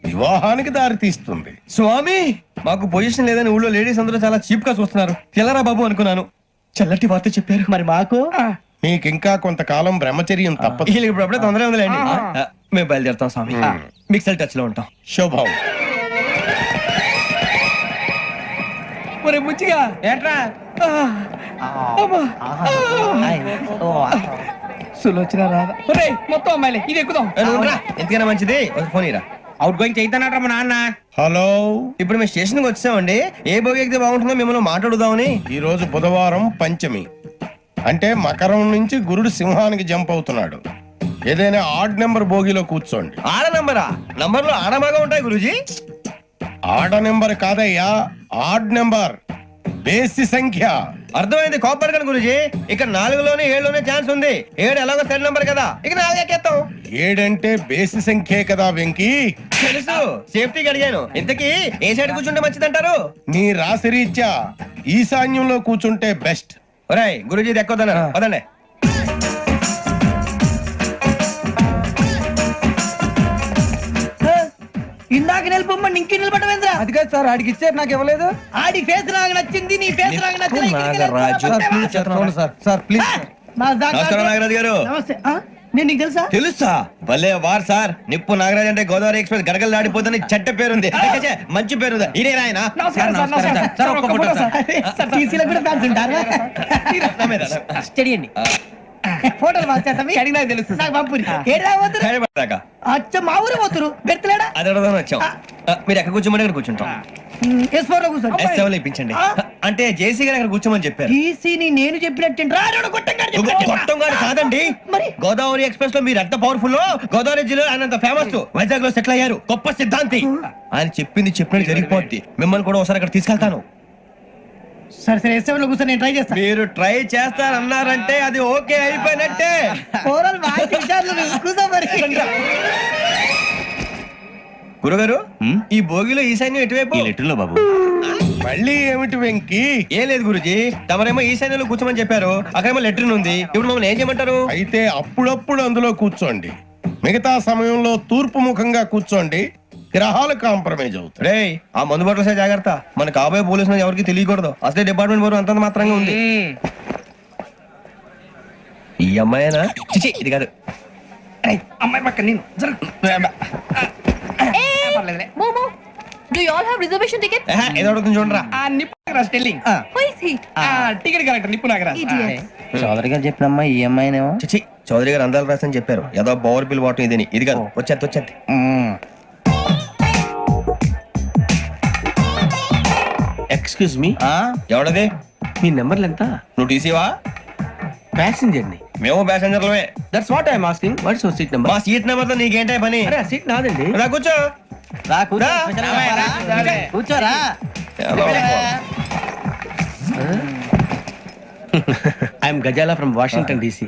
వివాహానికి దారితీస్తుంది. స్వామి మాకు పొజిషన్ లేదని ఊళ్ళో లేడీస్ అందరూ చాలా చీప్ గా చూస్తున్నారు. తెల్లరా బాబు అనుకున్నాను, చల్లటి వార్త చెప్పారు. మరి మాకు మీకింకా కొంతకాలం బ్రహ్మచర్యం తప్పదు. వీళ్ళకి ఇప్పుడు అప్పుడే తొందరగా ఉందిలేండి. మేము బయలుదేరుతాం స్వామి, మిక్సెల్ టచ్ లో ఉంటాం. శుభం. ఒరే ముచ్చిగా ఏంట్రా సులోచన రాదా? ఒరే మొత్తం అమ్మాయిలే, ఇది ఎక్కుదాం. ఎందుకైనా మంచిది ఒక ఫోన్ ఇరా. అవుట్ గోయింగ్ చేద్దానట్రా మా నాన్న. హలో, ఇప్పుడు మేము స్టేషన్ కి వచ్చామండి. ఏ బోగి ఎక్కితే బాగుంటుందో మిమ్మల్ని మాట్లాడుదామని. ఈ రోజు బుధవారం పంచమి, అంటే మకరం నుంచి గురుడు సింహానికి జంప్ అవుతున్నాడు. ఏదైనా ఆడ్ నెంబర్ బోగిలో కూర్చోండి. ఆడ నంబరా? నంబర్లు ఆడబాగా ఉంటాయి గురూజీ. ఆడ నెంబర్ కాదయ్యా, ఆడ్ నెంబర్, బేసి సంఖ్య. అర్థమైంది, కాపర్ కానీ గురూజీ. ఇక్కడ 4లోనే 7లోనే ఛాన్స్ ఉంది. 7 ఎలాగో సెల్ నంబర్ కదా, ఇక 4 ఎక్కేస్తాం. 7 అంటే బేసి సంఖ్యే కదా వెంకీ. తెలుసు, సేఫ్టీకి అడిగాను. ఇంతకీ ఏ సైడ్ కూర్చుంటే మంచిదంటారు? నీ రాశి రీత్యా ఈశాన్యంలో కూర్చుంటే బెస్ట్. ఒరేయ్ గురూజీ దెక్కొద్దన్నారు, పదండి. ఇందాక నిలబొమ్మని ఇంకే నిలబడమేంద్రా? అది కాదు సార్, ఆడికి ఇచ్చారు నాకు ఇవ్వలేదు. ఆడి ఫేస్ నాకు నచ్చింది, నీ ఫేస్ నాకు నచ్చింది. నమస్కారం నాగరాజు గారు. నమస్తే. నేను నీకు తెలుసా? తెలుసా? భలే వార్ సార్. నిప్పు నాగరాజ్ అంటే గోదావరి ఎక్స్ప్రెస్ గడగలు దాడిపోతుంది చెడ్డ పేరుంది. మంచి పేరు ఇదే ఆయన. నమస్కారం సార్, నమస్కారం సార్. ఒక్క ఫోటో సార్. సార్ టీసీలో కూడా ఫ్యాన్స్ ఉంటారా? స్టడీ అండి. ఫోటోలు మార్చేస్తాం. అడిగినా తెలుసు నాకు పంపురి. ఏడా పోతురు? అచ్చ మా ఊరు పోతురు. బెర్తలేడా? అది అడగదామని వచ్చాం. మీరు ఎక్కడ కూర్చోమని అక్కడ కూర్చుంటాం. S4 లో కూర్చోండి. S7 లో ఇప్పించండి. అంటే జేసీ గారు అక్కడ కూర్చోమని చెప్పారు. టీసీని నేను చెప్పినట్టు గొట్టంగాడు కాదండి, మరి గోదావరి ఎక్స్ప్రెస్ లో మీరు ఎంత పవర్ఫుల్, గోదావరి జిల్లా ఆయన ఫేమస్, వైజాగ్ లో సెటిల్ అయ్యారు, గొప్ప సిద్ధాంతి. ఆయన చెప్పింది చెప్పినట్టు జరిగిపోద్ది. మిమ్మల్ని కూడా ఒకసారి అక్కడ తీసుకెళ్తాను. సరే సరే, S7 లో కూర్చొని నేను ట్రై చేస్తాను. మీరు ట్రై చేస్తారన్నారంటే అది ఓకే అయిపోయినట్టే. గురుగారు, ఈ భోగిలో ఈశాన్యం ఎటువైపు? లెటర్లో బాబు. మళ్ళీ ఏమిటి వెంకీ? ఏం లేదు గురుజీ, తమరేమో ఈశాన్యంలో కూర్చోమని చెప్పారు, అక్కడేమో లెట్రిన్ ఉంది. ఇప్పుడు మమ్మల్ని ఏం చేయమంటారు? అయితే అప్పుడప్పుడు అందులో కూర్చోండి, మిగతా సమయంలో తూర్పు ముఖంగా కూర్చోండి. గ్రహాలు కాంప్రమైజ్ అవుతాయి. రే ఆ మందు బట్టలసే జాగ్రత్త. మన కాబోయే పోలీసులు ఎవరికి తెలియకూడదు. అసలే డిపార్ట్మెంట్ బోర్ అంతంత మాత్రంగా ఉంది. ఈ అమ్మాయినా? చిచి, ఇది కాదు. అమ్మాయి పక్క నేను Momo, do you all have reservation tickets? ఏదో అడుగుతుంది చూడరా. ఆ నిప్పు భాస్కర్ స్టెల్లింగ్ టికెట్ కలెక్టర్ నిప్పు నాగరాజ్ చౌదరి గారు చెప్పినమ్మా ఈ అమ్మాయినేమో చిచి చౌదరి గారు అందాలు రాసని చెప్పారు ఏదో బోర్ బిల్ వాటం ఇదని ఇది కాదు వచ్చేది ఎక్స్క్యూజ్ మీ, ఎవడది మీ నెంబర్లు ఎంత? నువ్వు టీసీవా ప్యాసింజర్ ని. మేము ప్యాసెంజర్లమే that's what I'm asking. What's your seat number? మా సీట్ నెంబర్ తో నీకేంటే పని అరే ఆ సీట్ నాదండి. రా కూర్చో రా కూర్చో. రా. కూర్చోరా. I'm Gazala from Washington DC,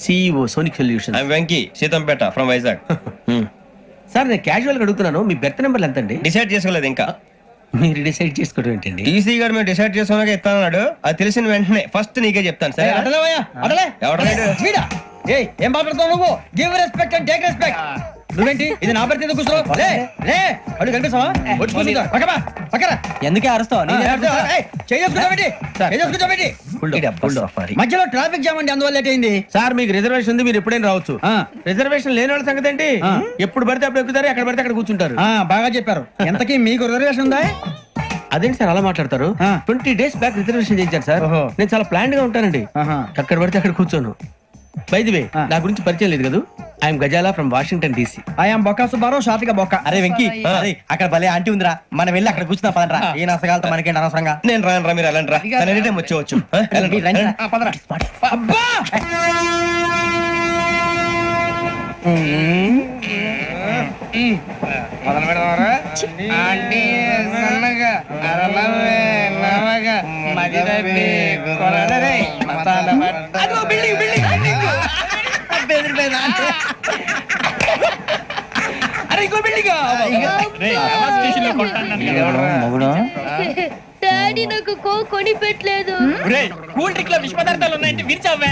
CEO Sonic Solution. I Venky Seethampeta from Vizag sir నేను క్యాజువల్ గా అడుగుతున్నాను, మీ బెర్త్ నెంబర్లు ఎంత అండి? డిసైడ్ చేసుకోలేదు ఇంకా మీరు డిసైడ్ చేసుకోవడం ఏంటండి? టీసీ గారు మేము డిసైడ్ చేసుకున్నాక ఇస్తానన్నాడు. అది తెలిసిన వెంటనే ఫస్ట్ నీకే చెప్తాను సార్. ఏం మాట్లాడుతావు నువ్వు? Give respect and take respect. నువ్వేంటి ఇది నా పరిస్థితి కూర్చున్నావు? అడుగు కనిపిస్తావా? ఎందుకే అరుస్తావు? మధ్యలో ట్రాఫిక్ జామ్ అండి, అందువల్ల లేట్ అయింది. సార్ మీకు రిజర్వేషన్ ఉంది, మీరు ఎప్పుడైనా రావచ్చు. రిజర్వేషన్ లేని వాళ్ళ సంగతి ఏంటి? ఎప్పుడు పడితే అప్పుడు ఎక్కుతారు, ఎక్కడ పడితే అక్కడ కూర్చుంటారు. బాగా చెప్పారు. ఎంతకీ మీకు రిజర్వేషన్ ఉందా? అదేంటి సార్ అలా మాట్లాడతారు? 20 days బ్యాక్ రిజర్వేషన్ చేయించారు సార్. నేను చాలా ప్లాన్డ్ గా ఉంటానండి, అక్కడ పడితే అక్కడ కూర్చోను. బై ది వే, నా గురించి పరిచయం లేదు కదా, I'm Gazala from Washington DC. I'm Bokka Subbarao, షాతిక బొక్క. అరే వెంకీ, అక్కడ భలే ఆంటీ ఉందిరా, మనం వెళ్ళి అక్కడ కూర్చున్నా పదరా. ఏ నసగాలతో మనకేంటి అనవసరంగా. నేను రాను రా, మీరు వెళ్ళండి రా. తను ఎనీ టైం వచ్చేవచ్చు. డాడీ నాకు కొని పెట్టలేదు. కూల్ డ్రింక్ లో విష పదార్థాలు ఉన్నాయంటే విరిచావే.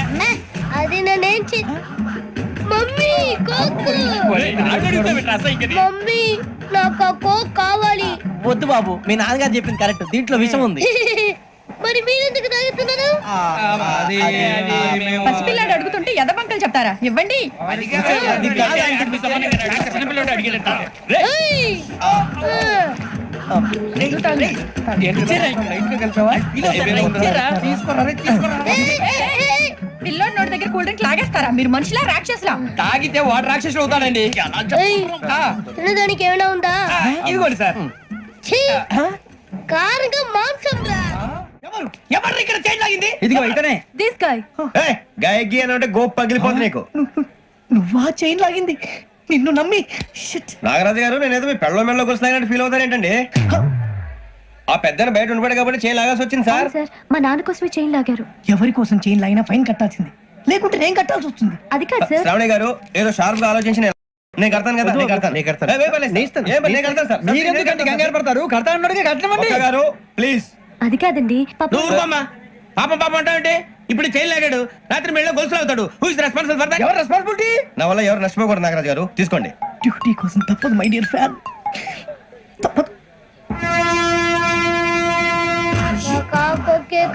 అది నేనేం మమ్మీ కోక్. మమ్మీ నాకు ఆ కోక్ కావాలి. వద్దు బాబు, మీ నాన్నగారు చెప్పింది కరెక్ట్, దీంట్లో విషయం ఉంది. మరి మీరెందుకు తాగుతున్నారు? పసిపిల్లాడు అడుగుతుంటే ఎదబంకలు చెప్తారా? ఇవ్వండి. ఏయ్! పిల్లోడి నోటి దగ్గర కూల్ డ్రింక్ లాగేస్తారా? మీరు మనుషులా రాక్షసులా? తాగితే వాడు రాక్షసుడు అవుతాడండి. తినడానికి ఏమైనా ఉందా? ఇదిగోండి సార్. కారుగా మాంసం రా. ఎవరు ఇక్కడ చైన్ లాగింది? ఇదిగో ఇతనే. This guy. గాయకి అని అంటే గోప్ పగిలిపోతుంది నీకు. నువ్వా చైన్ లాగింది? నిన్ను నమ్మి. నాగరాజు గారు నేనేదో మీ పెళ్ళ మెళ్ళ గురిసినట్టు ఫీల్ అవుతారు ఏంటండి? ఆ పెద్దని బయట ఉండిపోయాడు కాబట్టి చేయి లాగాల్సి వచ్చింది సార్. సార్ మా నాన్న కోసమే చైన్ లాగారు. ఎవరి కోసం చైన్ లాగినా ఫైన్ కట్టాల్సింది, లేకుంటే నేను కట్టాల్సి వస్తుంది. అది కాదు సార్. శ్రావణి గారు ఏదో షార్ప్ గా ఆలోచించి నేను కడతాను కదా. నేను కడతాను. నేను కడతాను సార్. మీరెందుకంటే కంగారు పడతారు? కడతా అన్నాడుగా కట్టమండి. గారు ప్లీజ్. అది కాదండి నువ్వు ఊరుకోమ్మా. పాపం పాపం అంటావంటే? ఇప్పుడు చైన్ లాగాడు, రాత్రి మెళ్ళ గొలుసులు అవుతాడు. Who is responsible for that? ఎవరు రెస్పాన్సిబిలిటీ? నా వల్ల ఎవరు నష్టపోకూడదు నాగరాజు గారు, తీసుకోండి. డ్యూటీ కోసం తప్పదు మై డియర్ ఫ్యాన్, తప్పదు.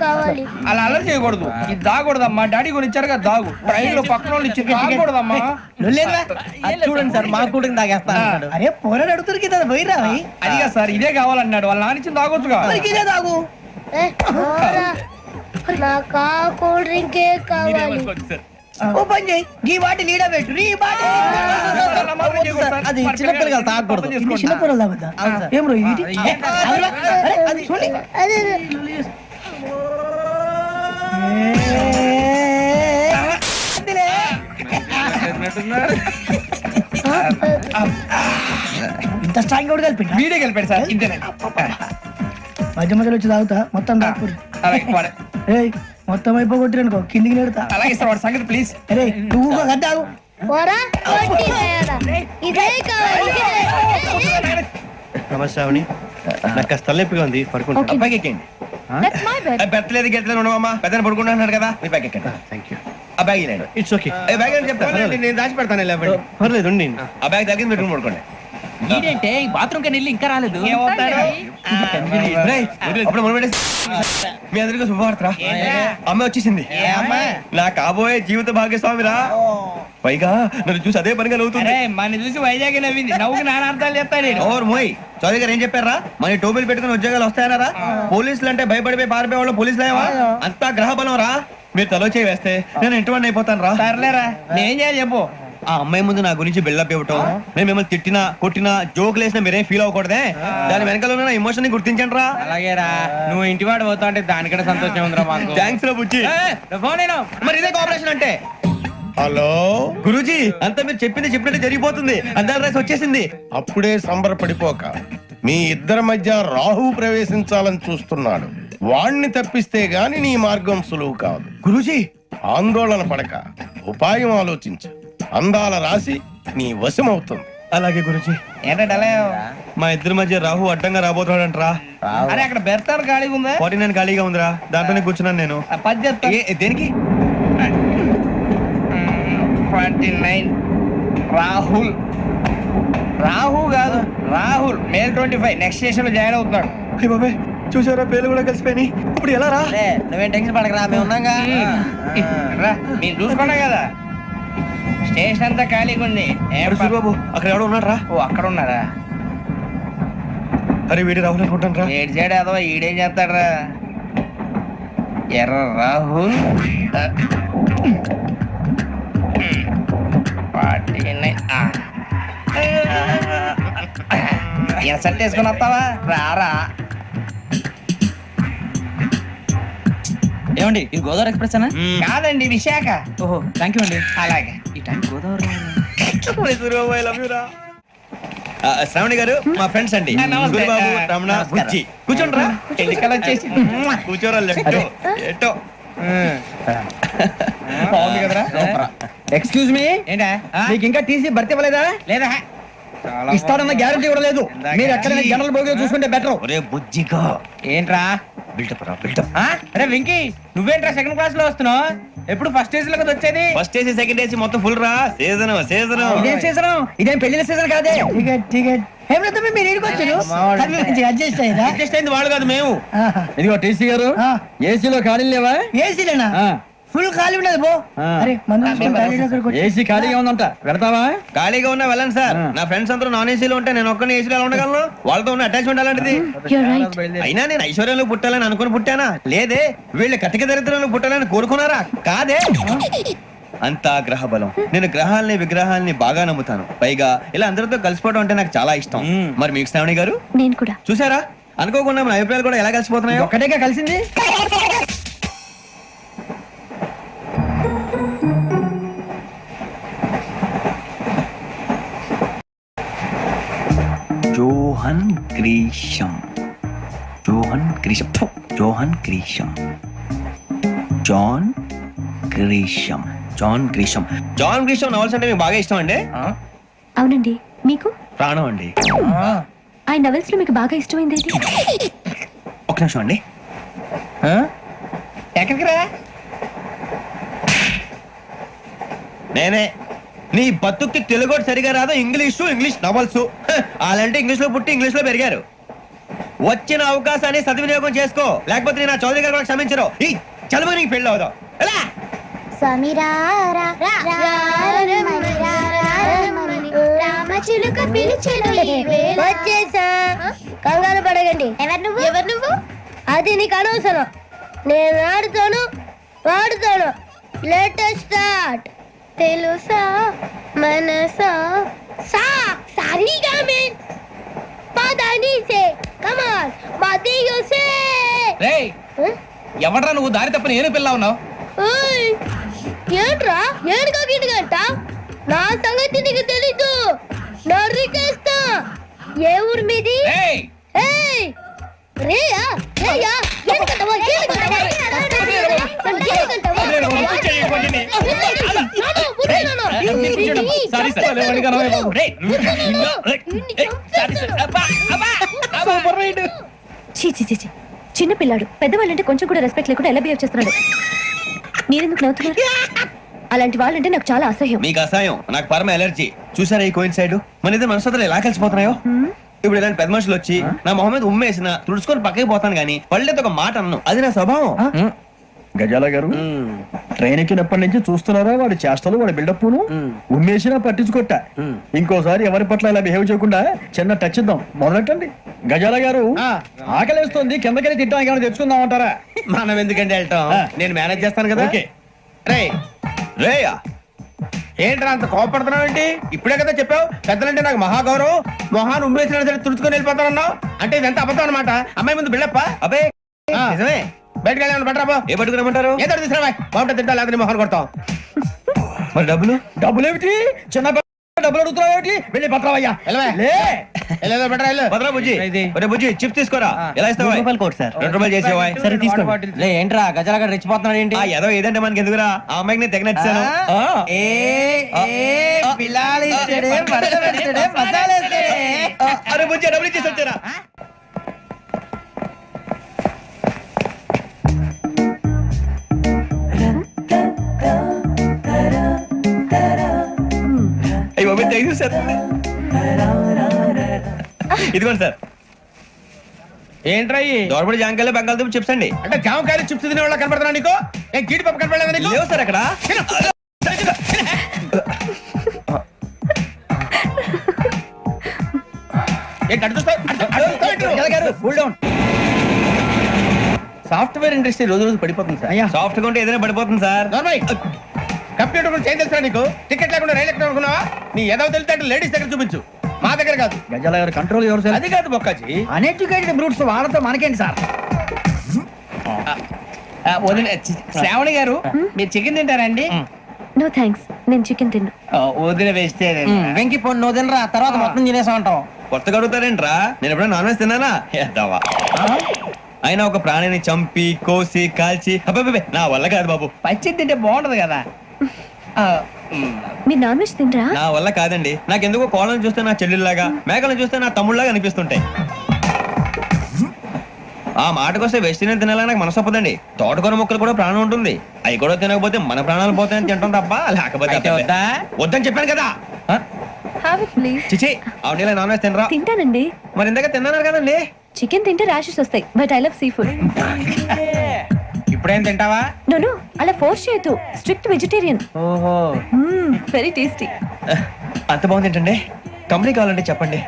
కావాలి. అలా అలర్ చేయకూడదు, ఇది దాగకూడదమ్మా. డాడీ కొని ఇచ్చారు కదా దాగు. ట్రైన్ లో పక్కన వాళ్ళు ఇచ్చి దాగకూడదమ్మా. చూడండి సార్, మా కూడా తాగేస్తా. అరే పోరాడు అడుగుతారు కదా, పోయిరా. అదిగా సార్, ఇదే కావాలన్నాడు. వాళ్ళ నానిచ్చింది తాగొచ్చుగా. ఇదే తాగు. నాకు కూల్ డ్రింకే కావాలి. ఓ పని చేయి, ఈ బాటి లీడ పెట్టు. ఈ బాటి అది చిన్నపిల్లలు తాగకూడదు. చిన్నపిల్లలు తాగుతా. ఏం రో ఇది? అది చూడండి. ఇంత స్ట్రాంగ్ కూడా కలిపి వీడే కలిపాడు సార్. ఇంతేనండి. మధ్య మధ్యలో వచ్చి తాగుతా, మొత్తం తాగుతుంది. మొత్తం అయిపోగొట్టిరనుకో కిందికి నేడుతా. అలాగే సార్, వాడి సంగతి ప్లీజ్. అరే నువ్వు తాగు. ఇదే కావాలి. నమస్తే శ్రావణి, నాకు కాస్త తలెప్పిగా ఉంది, పడుకుంటా. బ్యాగ్ ఎక్కండి. పెట్టలేదు గెట్టలేదు ఉండవమ్మా, పెద్దని పడుకుంటున్నాడు కదా, మీ బ్యాగ్ ఎక్కండి. Thank you. ఆ బ్యాగ్ ఇలాండి. It's okay. బ్యాగ్ అని చెప్తాను, నేను దాచి పెడతాను. పర్లేదు, ఆ బ్యాగ్ తగ్గింది పెట్టుకుని పడుకోండి. ఏంటంటే బాత్రూమ్ కని వెళ్ళి ఇంకా రాలేదు రేయ్, అప్పుడు మొదలు పెట్టేసి. మీ అందరికీ శుభవార్తరా అమ్మ వచ్చేసింది నా కాబోయే జీవిత భాగ్యస్వామిరా పైగా నన్ను చూసి అదే పనిగా నవ్వుతుంది మన చూసి వైజాగ్ నవ్వింది నవ్వుకి నాన్న అర్థాలు చెప్తాడు ఓర్ మోయ్ చౌదరి గారు ఏం చెప్పారా మన టోబీలు పెట్టుకుని ఉద్యోగాలు వస్తాయన్నారా పోలీసులు అంటే భయపడిపోయి పారిపోయే వాళ్ళు పోలీసులేవా అంతా గ్రహ బలం రా మీరు తలో చేయి వేస్తే నేను ఇంటివాడిని అయిపోతాను రా సర్లేరా నేనేం చేయాలి చెప్పు ఆ అమ్మాయి ముందు నా గురించి బిల్డప్ ఇవ్వటం నేను మిమ్మల్ని తిట్టినా కొట్టినా జోకులు వేసినా మీరేం ఫీల్ అవ్వకూడదే దాని వెనకాల ఉన్న ఎమోషన్ ని గుర్తించండి రా అలాగేరా నువ్వు ఇంటివాడు పోతా అంటే దానికంటే సంతోషం ఉందిరా మాకు థ్యాంక్స్ రా బుచ్చి ఫోన్ మరి ఇదే కోఆపరేషన్ అంటే హలో గురూజీ అంతా మీరు చెప్పింది చెప్పినట్టు జరిగిపోతుంది అందాల రైస్ వచ్చేసింది అప్పుడే సంబరపడిపోక మీ ఇద్దరి మధ్య రాహు ప్రవేశించాలని చూస్తున్నాడు. వాణ్ణి తప్పిస్తే గాని నీ మార్గం సులువు కాదు. గురూజీ ఆందోళన పడక ఉపాయం ఆలోచించు. అందాల రాశి నీ వశమవుతుంది. అలాగే గురూజీ ఏంటంటే మా ఇద్దరి మధ్య రాహు అడ్డంగా రాబోతున్నాడంట్రా అరే అక్కడ బెర్తాను ఖాళీగా ఉందా 49 ఖాళీగా ఉందిరా దాంట్లోనే కూర్చున్నాను నేను పది చెప్తా దేనికి 29 రాహుల్ రాహు కాదు రాహుల్ మే 25 నెక్స్ట్ స్టేషన్ లో జాయిన్ అవుతున్నాడు అయ్య బాబాయ్ చూసారా పేర్లు కూడా కలిసిపోయినాయి ఇప్పుడు ఎలా రా నువ్వేం టెన్షన్ పడకరా మేము ఉన్నాగా రా మీరు చూసుకున్నా కదా స్టేషన్ అంతా ఖాళీగా ఉంది బాబు అక్కడ ఎవడో ఉన్నాడు రా ఓ అక్కడ ఉన్నారా అరే వీడి రాహుల్ అనుకుంటాను రా ఏడు చేయడం అదో ఈడేం చేస్తాడరా ఎర్ర రాహుల్ 49 ఇన్సర్ట్ వేసుకుని వస్తావా రారా ఏమండి ఇది గోదావరి ఎక్స్ప్రెస్ అనా? కాదండి విశాఖ ఓహో థ్యాంక్ యూ అండి. అలాగే ఈ టైం గోదావరి శ్రావణి గారు మా ఫ్రెండ్స్ అండి నమస్తే. గురుబాబు రమణ బుజ్జి కూర్చోండి రా ఎన్నికలు వచ్చేసి కూర్చోరా లెఫ్ట్ ఎటో బాగుంది కదరా ఎక్స్క్యూజ్ మీ, ఏంటా మీకు ఇంకా టీసీ భర్తీ ఇవ్వలేదా? లేదా ఇస్తాడన్న గ్యారంటీ కూడా లేదు. మీరు ఎక్కడైనా జనరల్ బోగిలో చూసుకుంటే బెటర్. ఒరే బుజ్జిగా ఏంట్రా బిల్డప్ రా బిల్డప్ అరే వెంకీ నువ్వేంట్రా సెకండ్ క్లాస్ లో వస్తున్నావు ఎప్పుడు ఫస్ట్ ఏసీ లో కదా వచ్చేది ఫస్ట్ ఏసీ సెకండ్ ఏసీ మొత్తం ఫుల్ రా సీజన్ సీజన్ ఇదేం సీజన్? ఇదేం పెళ్లిన సీజన్ కాదే. అడ్జస్ట్ అయ్యారా అడ్జస్ట్ అయింది వాళ్ళు కాదు మేము ఇదిగో టీసీ గారు, ఏసీలో ఖాళీ లేవా? ఏసీలేనా ఆ. ఫుల్ ఖాళీ ఉండదు బో అరే ఏసీ ఖాళీగా ఉందంట, పెడతావా? ఖాళీగా ఉన్నా వెళ్ళండి సార్ నా ఫ్రెండ్స్ అందరూ నాన్ ఏసీలో ఉంటే నేను ఒక్కనే ఏసీలో ఎలా ఉండగలను వాళ్ళతో ఉన్న అటాచ్మెంట్ అలాంటిది అయినా నేను ఐశ్వర్యంలో పుట్టాలని అనుకుని పుట్టానా లేదే వీళ్ళు కటిక దరిద్రంలో పుట్టాలని కోరుకున్నారా కాదే అంతా గ్రహ బలం నేను గ్రహాలని విగ్రహాలని బాగా నమ్ముతాను పైగా ఇలా అందరితో కలిసిపోవడం అంటే నాకు చాలా ఇష్టం మరి మీకు శ్రావణి గారు నేను కూడా. చూసారా అనుకోకుండా మన అభిప్రాయాలు కూడా ఎలా కలిసిపోతున్నాయో ఒక్కటేగా కలిసింది. జోహన్ గ్రీషం జోహన్ గ్రీషం ఫు, Johan Grisham John Grisham John Grisham John Grisham novels అంటే మీకు బాగా ఇష్టం అండి అవునండి. మీకు? ప్రాణం అండి ఆ నవెల్స్ లో మీకు బాగా ఇష్టమైంది ఏంటి? ఒక నిమిషం అండి ఎక్కడికి రా నేనే నీ బతుక్కి తెలుగు సరిగా రాదు ఇంగ్లీష్ నవల్స్ అలాంటి ఇంగ్లీష్ లో పుట్టి ఇంగ్లీష్ లో పెరిగారు వచ్చిన అవకాశాన్ని సద్వినియోగం చేసుకో లేకపోతే నేను నా చౌదరి గారు కూడా క్షమించరు ఈ చదువు నీకు పెళ్ళి అవుదాం ఎలా వచ్చేసా కంగారు పడగండి. ఎవరు నువ్వు అది నీకు అనవసరం. నేను ఆడుతాను వాడుతాను. లేటెస్ట్ స్టార్ట్ తెలుసా మనసా సా సారీగా మెన్ పదని సే కమాన్ మదియో సే రేయ్ ఎవడ్రా నువ్వు దారి తప్పని ఏను పిల్ల ఉన్నావు ఓయ్ ఏంట్రా ఏడుగా గిడుగంట నా సంగతి నీకు తెలీదు నరికేస్తా ఏ ఊరు మీది ఏయ్ ఏయ్ రేయా రేయా ఏడుగంటవా చిన్న పిల్లాడు పెద్దవాళ్ళంటే కొంచెం కూడా రెస్పెక్ట్ లేకుండా ఎలా బిహేవ్ చేస్తున్నాడు. మీరెందుకు నవ్వుతున్నారు? అలాంటి వాళ్ళంటే నాకు చాలా అసహ్యం. మీకు అసహాయం, నాకు పరమ ఎలర్జీ. చూసారా ఈ కోయిన్ సైడ్ మన ఇద్దరు మనసులో ఎలా కలిసిపోతున్నాయో. ఇప్పుడు ఇలాంటి పెద్ద మనుషులు వచ్చి నా మొహం మీద ఉమ్మేసిన తుడుచుకొని పక్కకి పోతాను గానీ పళ్ళేతో ఒక మాట అన్ను, అది నా స్వభావం. గజాల గారు ట్రైన్ ఎక్కినప్పటి నుంచి చూస్తున్నారా వాడి చేష్టలు, వాడి బిల్డప్ ఉమ్మేసినా పట్టించుకోట. ఇంకోసారి ఎవరి పట్ల ఇలా బిహేవ్ చేయకుండా చిన్న టచ్ ఇద్దాం, మొదలెట్టండి. గజాల గారు ఆకలేస్తుంది, కిందకెళ్ళి తింటానికి ఏమైనా తెచ్చుకుందాం అంటారా? మనం ఎందుకంటే వెళ్తాం, నేను మేనేజ్ చేస్తాను కదా. రే రేయా ఏంట్రా అంత కోపడుతున్నావు ఏంటి? ఇప్పుడే కదా చెప్పావు పెద్దలంటే నాకు మహాగౌరవం, మొహాన్ని ఉమ్మేసిన సరే తుడుచుకొని వెళ్ళిపోతానన్నావు. అంటే ఇదంతా అబద్ధం అనమాట. అమ్మాయి ముందు బిళ్ళప్ప. అబ్బే నిజమే. బయటకు వెళ్ళాను బట్రాబో. ఏ పట్టుకురమ్మంటారు? ఏదో తీసుకురా బాగుంటుంది, తింటా లేదని మొహాన్ని కొడతాం. మరి డబ్బులు ఏమిటి? చిన్న డబ్బులు అడుగుతున్నావు ఏమిటి? వెళ్ళి పట్టరావయ్యా. భద్రా బుజ్జి, ఒరే బుజ్జి చిప్స్ తీసుకోరా. ఎలా ఇస్తావా? రూపాయలు సార్. 2 రూపాయలు చేసేవా? సరే తీసుకోండి. ఏంట్రా గజాల గారు రెచ్చిపోతున్నాడు ఏంటి? ఏదో ఏదంటే మనకి ఎందుకురా, ఆ అమ్మాయికి నేను తెగ నచ్చాను. అరే బుజ్జి డబ్బులు ఇచ్చేసి వచ్చారా? సార్ ఇదిగోండి సార్. ఏంట్రా దోరబడి జామకాయలు బంగాళదుంప చిప్స్ అండి. అంటే జామకాయలు చిప్స్ తినే వాళ్ళ కనపడుతున్నా నీకు? ఏ గీడి పప్పు కనపడలేదు నీకు? లేవు సార్ అక్కడ. సాఫ్ట్వేర్ ఇండస్ట్రీ రోజు రోజు పడిపోతుంది సార్. సాఫ్ట్ గా ఉంటే ఏదైనా పడిపోతుంది సార్. కంప్యూటర్ కూడా చేంజ్ తెలుసా నీకు? టికెట్ లేకుండా రైలు ఎక్కడ అనుకున్నావా? నీ ఏదో తెలితే లేడీస్ దగ్గర చూపించు, మా దగ్గర కాదు. గజాల గారు కంట్రోల్ ఎవరు సార్? అది కాదు బొక్కాజీ, అన్ఎడ్యుకేటెడ్ బ్రూట్స్ వాళ్ళతో మనకేంటి సార్? శ్రావణి గారు మీరు చికెన్ తింటారండి? నో థ్యాంక్స్, నేను చికెన్ తిన్ను. వదిన వేస్తే వెంకి పొన్ను నువ్వు తినరా, తర్వాత మొత్తం తినేసా ఉంటాం. కొత్తగా అడుగుతారేంట్రా? నేను ఎప్పుడైనా నాన్ వెజ్ తిన్నానా? ఎద్దావా. అయినా ఒక ప్రాణిని చంపి కోసి కాల్చి అబ్బే నా వల్ల కాదు బాబు. పచ్చి తింటే బాగుంటది కదా. మీరు నాన్ వెజ్ తినరా? నా వల్ల కాదండి. నాకెందుకో కోళ్ళని చూస్తే నా చెల్లెల్లాగా, మేకలను చూస్తే నా తమ్ముళ్ళలాగా అనిపిస్తుంటాయి. ఆ మాటకొస్తే వెస్టిరియన్ తినాలని నాకు మనసు ఒప్పదండి. తోటకూర మొక్కలు కూడా ప్రాణం ఉంటుంది, అవి కూడా తినకపోతే మన ప్రాణాలు పోతాయని తింటాం తప్ప లేకపోతే వద్దని చెప్పాను కదా. Have it please. చిచి అవునీ నాన్ వెజ్ తినరా? తింటానండి. మరి ఇందాక తిన్నాను కదండి. చికెన్ తింటే ర్యాషెస్ వస్తాయి, but I love sea food. ఇప్పుడేం తింటావా? నో అలా ఫోర్స్ చేయొద్దు, స్ట్రిక్ట్ వెజిటేరియన్. ఓహో వెరీ టేస్టీ. అంత బాగుంది ఏంటండి? కంపెనీ కావాలంటే చెప్పండి,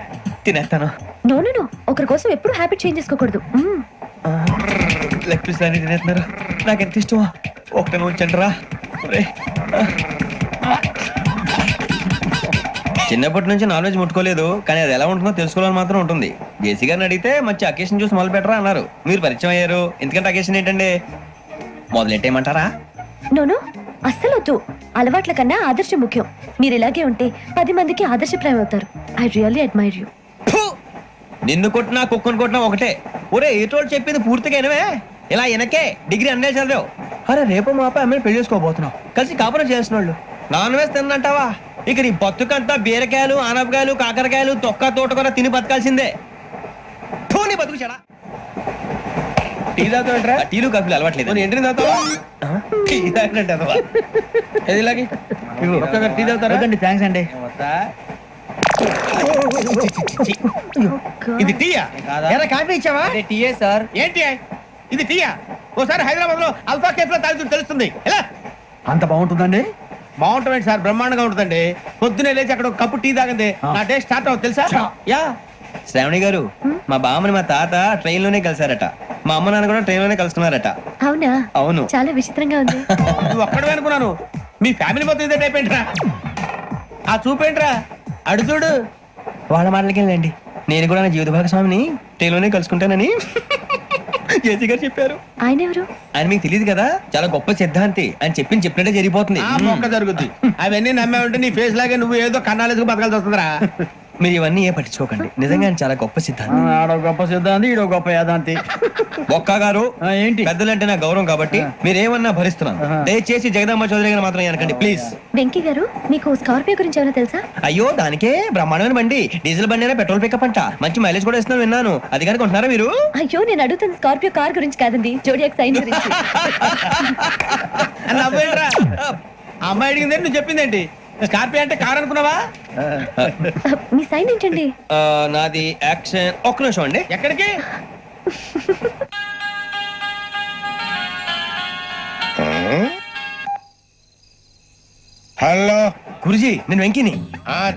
తినేస్తాను. నో ఒకరి కోసం ఎప్పుడు హ్యాబిట్ చేంజ్ చేసుకోకూడదు. లెగ్ పీస్ అన్ని తినేస్తున్నారు, నాకు ఎంత ఇష్టమో. ఒకటే ఉంచండి రా. చిన్నప్పటి నుంచి నాన్ వెజ్ ముట్టుకోలేదు, కానీ అది ఎలా ఉంటుందో తెలుసుకోవాలని మాత్రం ఉంటుంది. జేసీ గారిని అడిగితే మంచి అకేషన్ చూసి మొదలు పెట్టరా అన్నారు. మీరు పరిచయం అయ్యారు, ఎందుకంటే అకేషన్ ఏంటండి? మొదలెట్టేయమంటారా? నో అస్సలు వద్దు. అలవాట్ల కన్నా ఆదర్శం ముఖ్యం. మీరు ఇలాగే ఉంటే 10 మందికి ఆదర్శప్రాయం అవుతారు. I really admire you. నిన్ను కొట్టినా కుక్కను కొట్టినా ఒకటే. ఒరే ఏటోళ్ళు చెప్పింది పూర్తిగా వినవే. ఇలా వెనకే డిగ్రీ అన్నే చదివావు. అరే రేపు మా అబ్బాయి అమ్మాయిని పెళ్లి చేసుకోబోతున్నావు, కలిసి కాపురం చేసిన వాళ్ళు. నాన్ వెజ్ తిన్నంటావా? ఇక నీ బతుకంతా బీరకాయలు, ఆనపకాయలు, కాకరకాయలు, తొక్క తోట కూడా తిని బతకాల్సిందే. నీ బతుకు చెడా. టీ తాగుతావుంటరా? టీలు కాఫీలు అలవాట్లేదు. ఎంట్రీ తాగుతావా? టీ తాగినట్టు అదవా. ఏది ఇలాగే టీ తాగుతారా? థ్యాంక్స్ అండి. ఇది టీయా? కాఫీ ఇచ్చావా? టీయే సార్. ఏంటి ఇది టీయా? ఓసారి హైదరాబాద్ లో అల్ఫా కేఫ్ లో తాగుతూ తెలుస్తుంది. ఎలా అంత బాగుంటుందండి? బాగుంటుంది సార్, బ్రహ్మాండంగా ఉంటుందండి. పొద్దునే లేచి అక్కడ ఒక కప్పు టీ తాగండి నా డే స్టార్ట్ అవుతుంది తెలుసా? యా. శ్రావణి గారు, మా బామ్మని మా తాత ట్రైన్ లోనే కలిసారట, మా అమ్మ నాన్న కూడా ట్రైన్ లోనే కలుసుకున్నారట. అవునా? అవును. చాలా విచిత్రంగా ఉంది. నువ్వు ఒక్కడే అనుకున్నాను, మీ ఫ్యామిలీ మొత్తం ఇదే టైప్ ఏంట్రా? ఆ చూపేంట్రా? అడు చూడు. వాళ్ళ మాటలకి వెళ్ళండి, నేను కూడా నా జీవిత భాగస్వామిని ట్రైన్ లోనే కలుసుకుంటానని జేసీ గారు చెప్పారు. ఆయన ఎవరు? ఆయన మీకు తెలియదు కదా, చాలా గొప్ప సిద్ధాంతి అని చెప్పినట్టే జరిగిపోతుంది. మొక్క జరుగుద్ది. అవన్నీ నమ్మే ఉంటే నీ ఫేస్ లాగే నువ్వు ఏదో కన్నాలేసుకు బతకాల్సి వస్తుందిరా. మీరు ఇవన్నీ ఏ పట్టించుకోకండి, నిజంగా ఆయన చాలా గొప్ప సిద్ధాంతి. ఆడో గొప్ప సిద్ధాంతి, ఈడో గొప్ప యాదాంతి. బొక్క గారు ఏంటి? పెద్దలంటే నా గౌరవం కాబట్టి మీరేమన్నా భరిస్తున్నాను. దయచేసి జగదమ్మ చౌదరి గారు మాత్రం అనకండి ప్లీజ్. వెంకీ గారు, మీకు స్కార్పియో గురించి ఏమైనా తెలుసా? అయ్యో దానికే బ్రహ్మాండమైన బండి, డీజిల్ బండి అయినా పెట్రోల్ పికప్ అంట, మంచి మైలేజ్ కూడా ఇస్తున్నాను విన్నాను. అది కానీ కొంటున్నారా మీరు? అయ్యో నేను అడుగుతున్న స్కార్పియో కార్ గురించి కాదండి, జోడియాక్ సైన్ గురించి. అమ్మాయి అడిగింది నువ్వు చెప్పిందేంటి? స్కార్పియో అంటే కార్ అనుకున్నావా? మీ సైన్ ఏంటండి? నాది యాక్షన్. ఒక్క నిమిషం అండి. ఎక్కడికి? హలో గురుజీ నేను వెంకిని.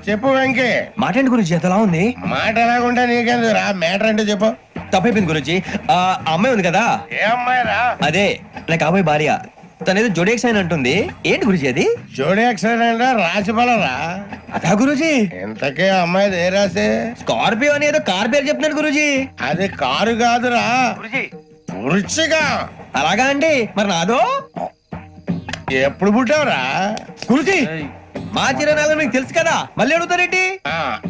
చెప్పు వెంకీ. మాట్లాడండి గురుజీ, ఎంతలా ఉంది? మాట ఎలాగుంటా నీకెందుకు రా, మ్యాటర్ అంటే చెప్పు. తప్పైపోయింది గురుజీ. ఆ అమ్మాయి ఉంది కదా, ఏ అమ్మాయి రా? అదే నా కాబోయే భార్య. తనేదో జోడేక్స్ అని అంటుంది. ఏంటి గురుజీ అది? జోడి యాక్సిడెంట్ రాసి పడరా? అదా గురుజీ? ఇంతకే అమ్మాయి ఏ రాసి? స్కార్పియో అని ఏదో కార్ పేరు చెప్తున్నాడు గురుజీ. అది కారు కాదురా, వృచ్చిక. అలాగా అండి, మరి నాదో? ఎప్పుడు పుట్టావురా? గురుజీ మా చిరనాలు మీకు తెలుసు కదా, మళ్ళీ అడుగుతారేంటి?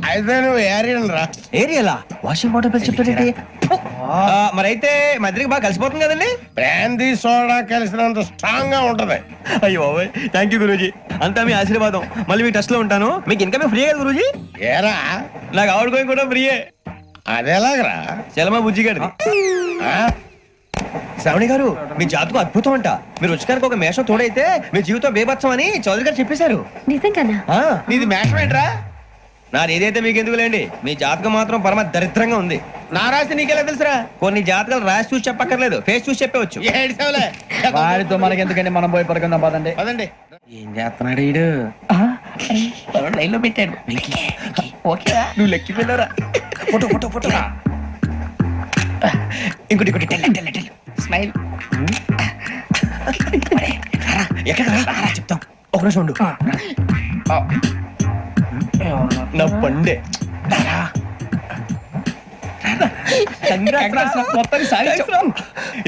అయితే నువ్వు ఏరియన్ రా. ఏరియలా? వాషింగ్ వాటర్ పేరు చెప్తారేంటి? మరైతే మా ఇద్దరికి బాగా కలిసిపోతుంది కదండి. బ్రాందీ సోడా కలిసినంత స్ట్రాంగ్ గా ఉంటది. అయ్యో బాబాయ్, థ్యాంక్ యూ గురూజీ. అంతా మీ ఆశీర్వాదం. మళ్ళీ మీ టచ్ లో ఉంటాను. మీకు ఇన్కమ్ ఫ్రీ కదా గురూజీ? ఏరా నాకు ఆవిడ గోయింగ్ కూడా ఫ్రీయే. అదేలాగరా? చలమా బుజ్జి గారిది. శ్రావణి గారు, మీ జాతకం అద్భుతం అంట. మీరు రుచికానికి ఒక మేషం తోడైతే మీ జీవితం బేబత్సం అని చౌదరి గారు చెప్పేశారు. నిజంగానా? నీది మేషం ఏంట్రా? నాది ఏదైతే మీకు ఎందుకులేండి, మీ జాతకం మాత్రం పరమ దరిద్రంగా ఉంది. నా రాసి నీకెలా తెలుసురా? కొన్ని జాతకాలు రాసి చూసి చెప్పక్కర్లేదు, ఫేస్ చూసి చెప్పవచ్చు. వాడితో మనకి ఎందుకండి, మనం పోయి పడుకుందాం పదండి. పదండి. ఏం చేస్తున్నాడు ఈడు? లైన్ లో పెట్టాడు. ఓకేరా, నువ్వు లెక్కి వెళ్ళరా. Photo photo photo. ఇంకోటి ఇంకోటి టెల్ స్మైల్. ఎక్కడ చెప్తాం. ఒక నిమిషం ఉండు. నా పండే.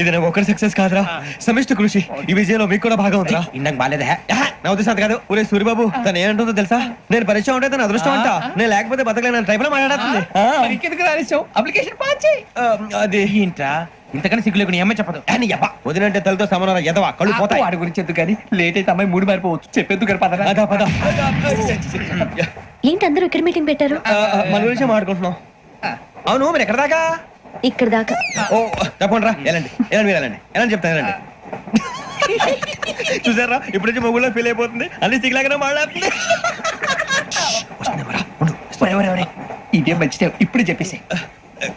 ఇది నాకు ఒక్కరి సక్సెస్ కాదురా, సమిష్టి కృషి. ఈ విజయంలో మీకు కూడా భాగం ఉందిరా. ఇందాక బాగాలేదా? నా ఉద్దేశం అంత కాదు. ఊరే సూర్యబాబు, తను ఏమంటుందో తెలుసా? నేను పరిచయం ఉంటే తన అదృష్టం అంట. నేను లేకపోతే బతకలేను ట్రైబ్ లో మాట్లాడుతుంది. ఇంకెందుకు రాలేసావు? అప్లికేషన్ పాస్ చేయి. అది ఏంట్రా ఇంతకన్నా సిగ్గు లేకుండా ఏమై చెప్పదు. వదినంటే తలతో సమానం ఎదవా, కళ్ళు పోతాయి. వాడి గురించి ఎందుకు కానీ, లేట్ అయితే అమ్మాయి మూడు మారిపోవచ్చు. చెప్పేందుకు గారు పదరా. అదా పద. ఏంటి అందరూ ఇక్కడ మీటింగ్ పెట్టారు? మన గురించి మాట్లాడుకుంటున్నాం. అవును, మీరు ఎక్కడ దాకా? ఇక్కడ దాకా. ఓ తప్పకుండా రా, వెళ్ళండి వెళ్ళండి, మీరు వెళ్ళండి వెళ్ళండి చెప్తాను, వెళ్ళండి. చూసారా, ఇప్పుడు నుంచి మొగుల్లో ఫీల్ అయిపోతుంది. అన్ని సిగ్లాగానే మాట్లాడుతుంది. ఇదే మంచిదే, ఇప్పుడు చెప్పేసి.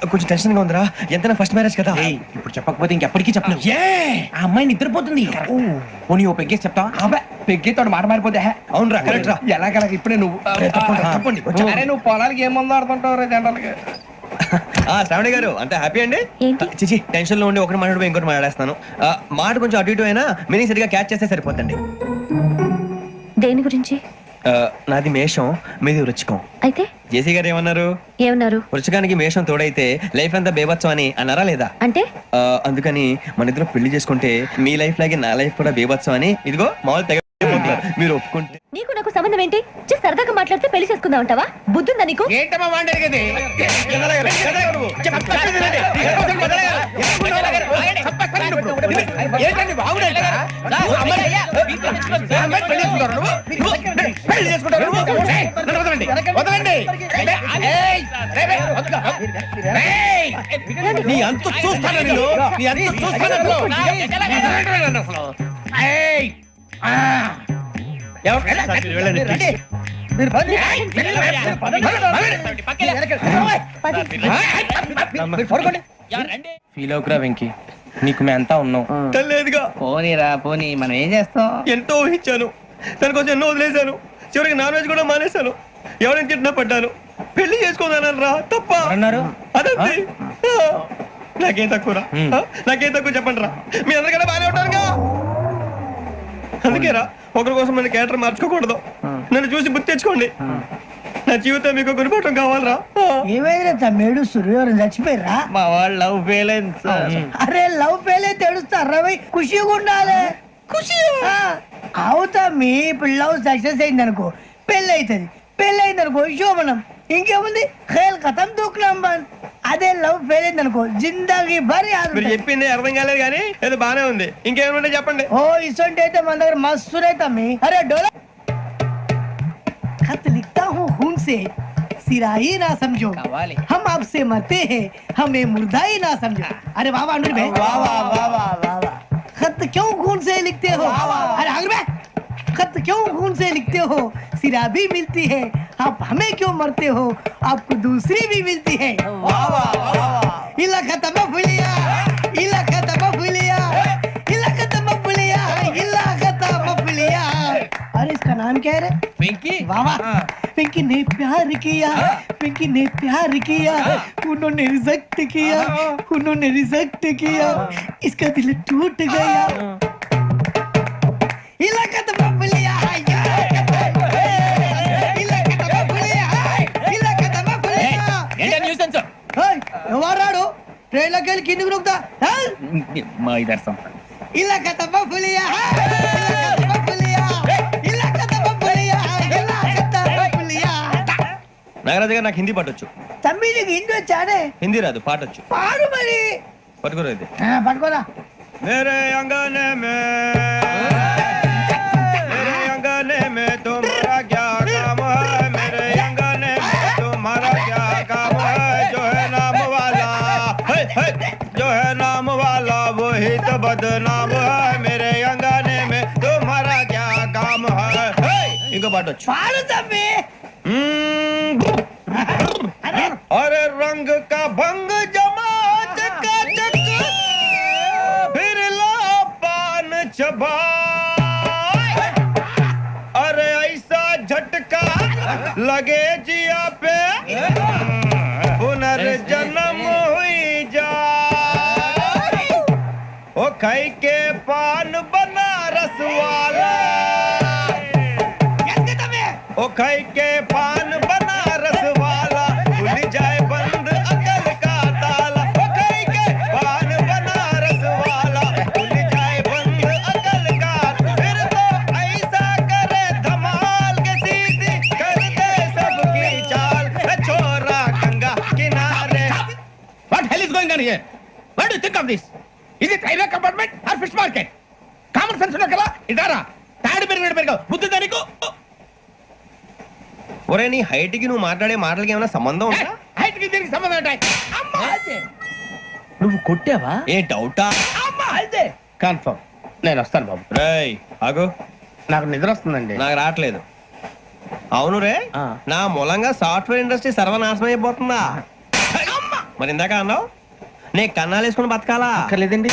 కొంచెం టెన్షన్ గా ఉందిరా, ఎంతైనా ఫస్ట్ మ్యారేజ్ కదా. ఇప్పుడు చెప్పకపోతే ఇంకెప్పటికీ చెప్పను. ఆ అమ్మాయి నిద్రపోతుంది. పోనీ ఓ పెగ్గేసి చెప్తా. పెగ్గేతో మాట మారిపోతే. అవును రా, కరెక్ట్ రా. ఎలాగలా ఇప్పుడే నువ్వు తప్పండి. అరే నువ్వు పొలాలకి ఏం మందు ఆడుతుంటావు జనరల్గా. శ్రావణి గారు, అంత హ్యాపీ అండి? ఏంటి? చిచి, టెన్షన్ లో ఉండి ఒకటి మాట్లాడిపోయి ఇంకోటి మాట్లాడేస్తాను. మాట కొంచెం అటు ఇటు అయినా మీనింగ్ సరిగా క్యాచ్ చేస్తే సరిపోతండి. దేని గురించి? నాది మేషం, మీది వృచ్చికం. అయితే జేసీ గారు ఏమన్నారు? ఏమన్నారు? వృచ్చికానికి మేషం తోడైతే లైఫ్ అంతా బేబత్సం అని అన్నారా లేదా? అంటే అందుకని మన ఇద్దరు పెళ్లి చేసుకుంటే మీ లైఫ్ లాగే నా లైఫ్ కూడా బేబత్సం అని, ఇదిగో మామూలు తెగ మీరు ఒప్పుకుంటే. నీకు నాకు సంబంధం ఏంటి? సరదాగా మాట్లాడితే పెళ్లి చేసుకుందాం అంటావా? బుద్ధుందా నీకు? ఏంటమ్మా వాడేది? నీ అంత చూస్తాను నేను, నీ అంత చూస్తాను. ఫీల్ అవుకురా వెంకీ, నీకు మేము అంతా ఉన్నాం. లేదుగా. పోనీరా పోనీ, మనం ఏం చేస్తాం? ఎంతో ఊహించాను, తన కోసం ఎన్నో వదిలేశాను. చివరికి నాన్ వెజ్ కూడా మానేశాను. ఎవరైనా తిట్టినా పడ్డాను. పెళ్లి చేసుకోదానరా, తప్ప అన్నారు. అదంతే. నాకేం తక్కువరా, నాకేం తక్కువ చెప్పండి రా. మీ అందరికన్నా బాగానే ఉంటారుగా. అందుకేరా, ఒకరి కోసం మన క్యారెక్టర్ మార్చుకోకూడదు. నన్ను చూసి గుర్తు తెచ్చుకోండి. నా జీవితం మీకు గురిపటం కావాలరా. ఏమైనా తమ్మేడు సూర్యవరం చచ్చిపోయిరా? మా వాళ్ళు లవ్ ఫెయిల్ అయింది సార్. అరే లవ్ ఫెయిల్ అయితే ఏడుస్తారా? ఖుషిగా ఉండాలి. ఖుషి అవుతా. మీ ఇప్పుడు లవ్ సక్సెస్ అయింది అనుకో, పెళ్ళి అవుతుంది. పెళ్ళి అయింది అనుకో శోభనం. ఇంకేముంది, ఖేల్ కథం దూకునాం బాన్. అదే లవ్ ఫెయిల్ అయింది అనుకో, జిందాగీ భారీ. మీరు చెప్పింది అర్థం కాలేదు కానీ ఏదో బానే ఉంది. ఇంకేమైనా చెప్పండి. ఓ ఇసొంటి అయితే మన దగ్గర మస్తు తమ్మి. అరే డోలా खत लिखता हूँ खून से, सिरा ही ना समझो, हम आपसे मरते हैं, हमें मुर्दा ही ना समझो. अरे वाह वाह अनुर भाई, वाह वाह वाह वाह वाह. खत क्यों खून से लिखते हो? अरे अनुर भाई खत क्यों खून से लिखते हो? सिराबी मिलती है, आप हमें क्यों मरते हो? आपको दूसरी भी मिलती है। इलाका तमफुलिया, इलाका तमफुलिया, इलाका तमफुलिया, इलाका तमफुलिया। अरे इसका नाम क्या है रे? पिंकी वाह वाह, पिंकी ने प्यार किया, पिंकी ने प्यार किया, उन्होंने रिजेक्ट किया, उन्होंने रिजेक्ट किया, इसका दिल टूट गया। इलाका तमफुलिया, इलाका तमफुलिया, इलाका तमफुलिया। ఎవరాడు ట్రైన్ లోకి వెళ్ళి కిందికి నొక్కుతా మా ఇదర్శం ఇలాకా తమఫులియా, ఇలాకా తమఫులియా, ఇలాకా తమఫులియా, ఇలాకా తమఫులియా। నాగరాజు గారు నాకు హిందీ పాటొచ్చు. తమ్మి నీకు హిందీ వచ్చానే? హిందీ రాదు, పాటొచ్చు. పాడు మరి. పట్టుకోరు అయితే. పట్టుకోరా. मेरे अंगने में तुम्हारा क्या काम है? मेरे अंगने में तुम्हारा क्या काम है? जो है नाम वाला, जो है नाम वाला वही तो बदनाम है। मेरे अंगने में तुम्हारा क्या काम है? इनको बाटो పాడు తమ్మి. अरे रंग का भंग जमा चकाचक, फिर ला पान चबा। अरे ऐसा झटका लगे जिया पे, पुनर्जन्म हुई जा। ओ खाई के पान बनारस वाला, ओ खाई के पान बनारस वाला, खुल जाए बंद अकल का ताला। ओ खाई के पान बनारस वाला, खुल जाए बंद अकल का। फिर तो ऐसा करे धमाल के सीधी कर दे सबकी चाल। छोरा गंगा किनारे। What hell is going on here? What do you think of this? Is it railway compartment or fish market? Common sense ఉన్నా కదా ఇదారా తాడు పెరిగావు బుద్ధి దానికి. ఒరే నీ హైట్ కి నువ్వు మాట్లాడే మాటలకి ఏమైనా సంబంధం ఉందా? హైట్ కి దీనికి సంబంధం ఉంటాయి. అమ్మా అదే నువ్వు కొట్టావా? ఏ డౌటా? అమ్మా అదే కన్ఫర్మ్. నేను వస్తాను బాబు. రేయ్ ఆగు, నాకు నిద్ర వస్తుందండి. నాకు రావట్లేదు. అవును రే, నా మూలంగా సాఫ్ట్వేర్ ఇండస్ట్రీ సర్వనాశనం అయిపోతుందా? మరి ఇందాక అన్నావు నీ కన్నాలు వేసుకుని బతకాలా? అక్కర్లేదండి.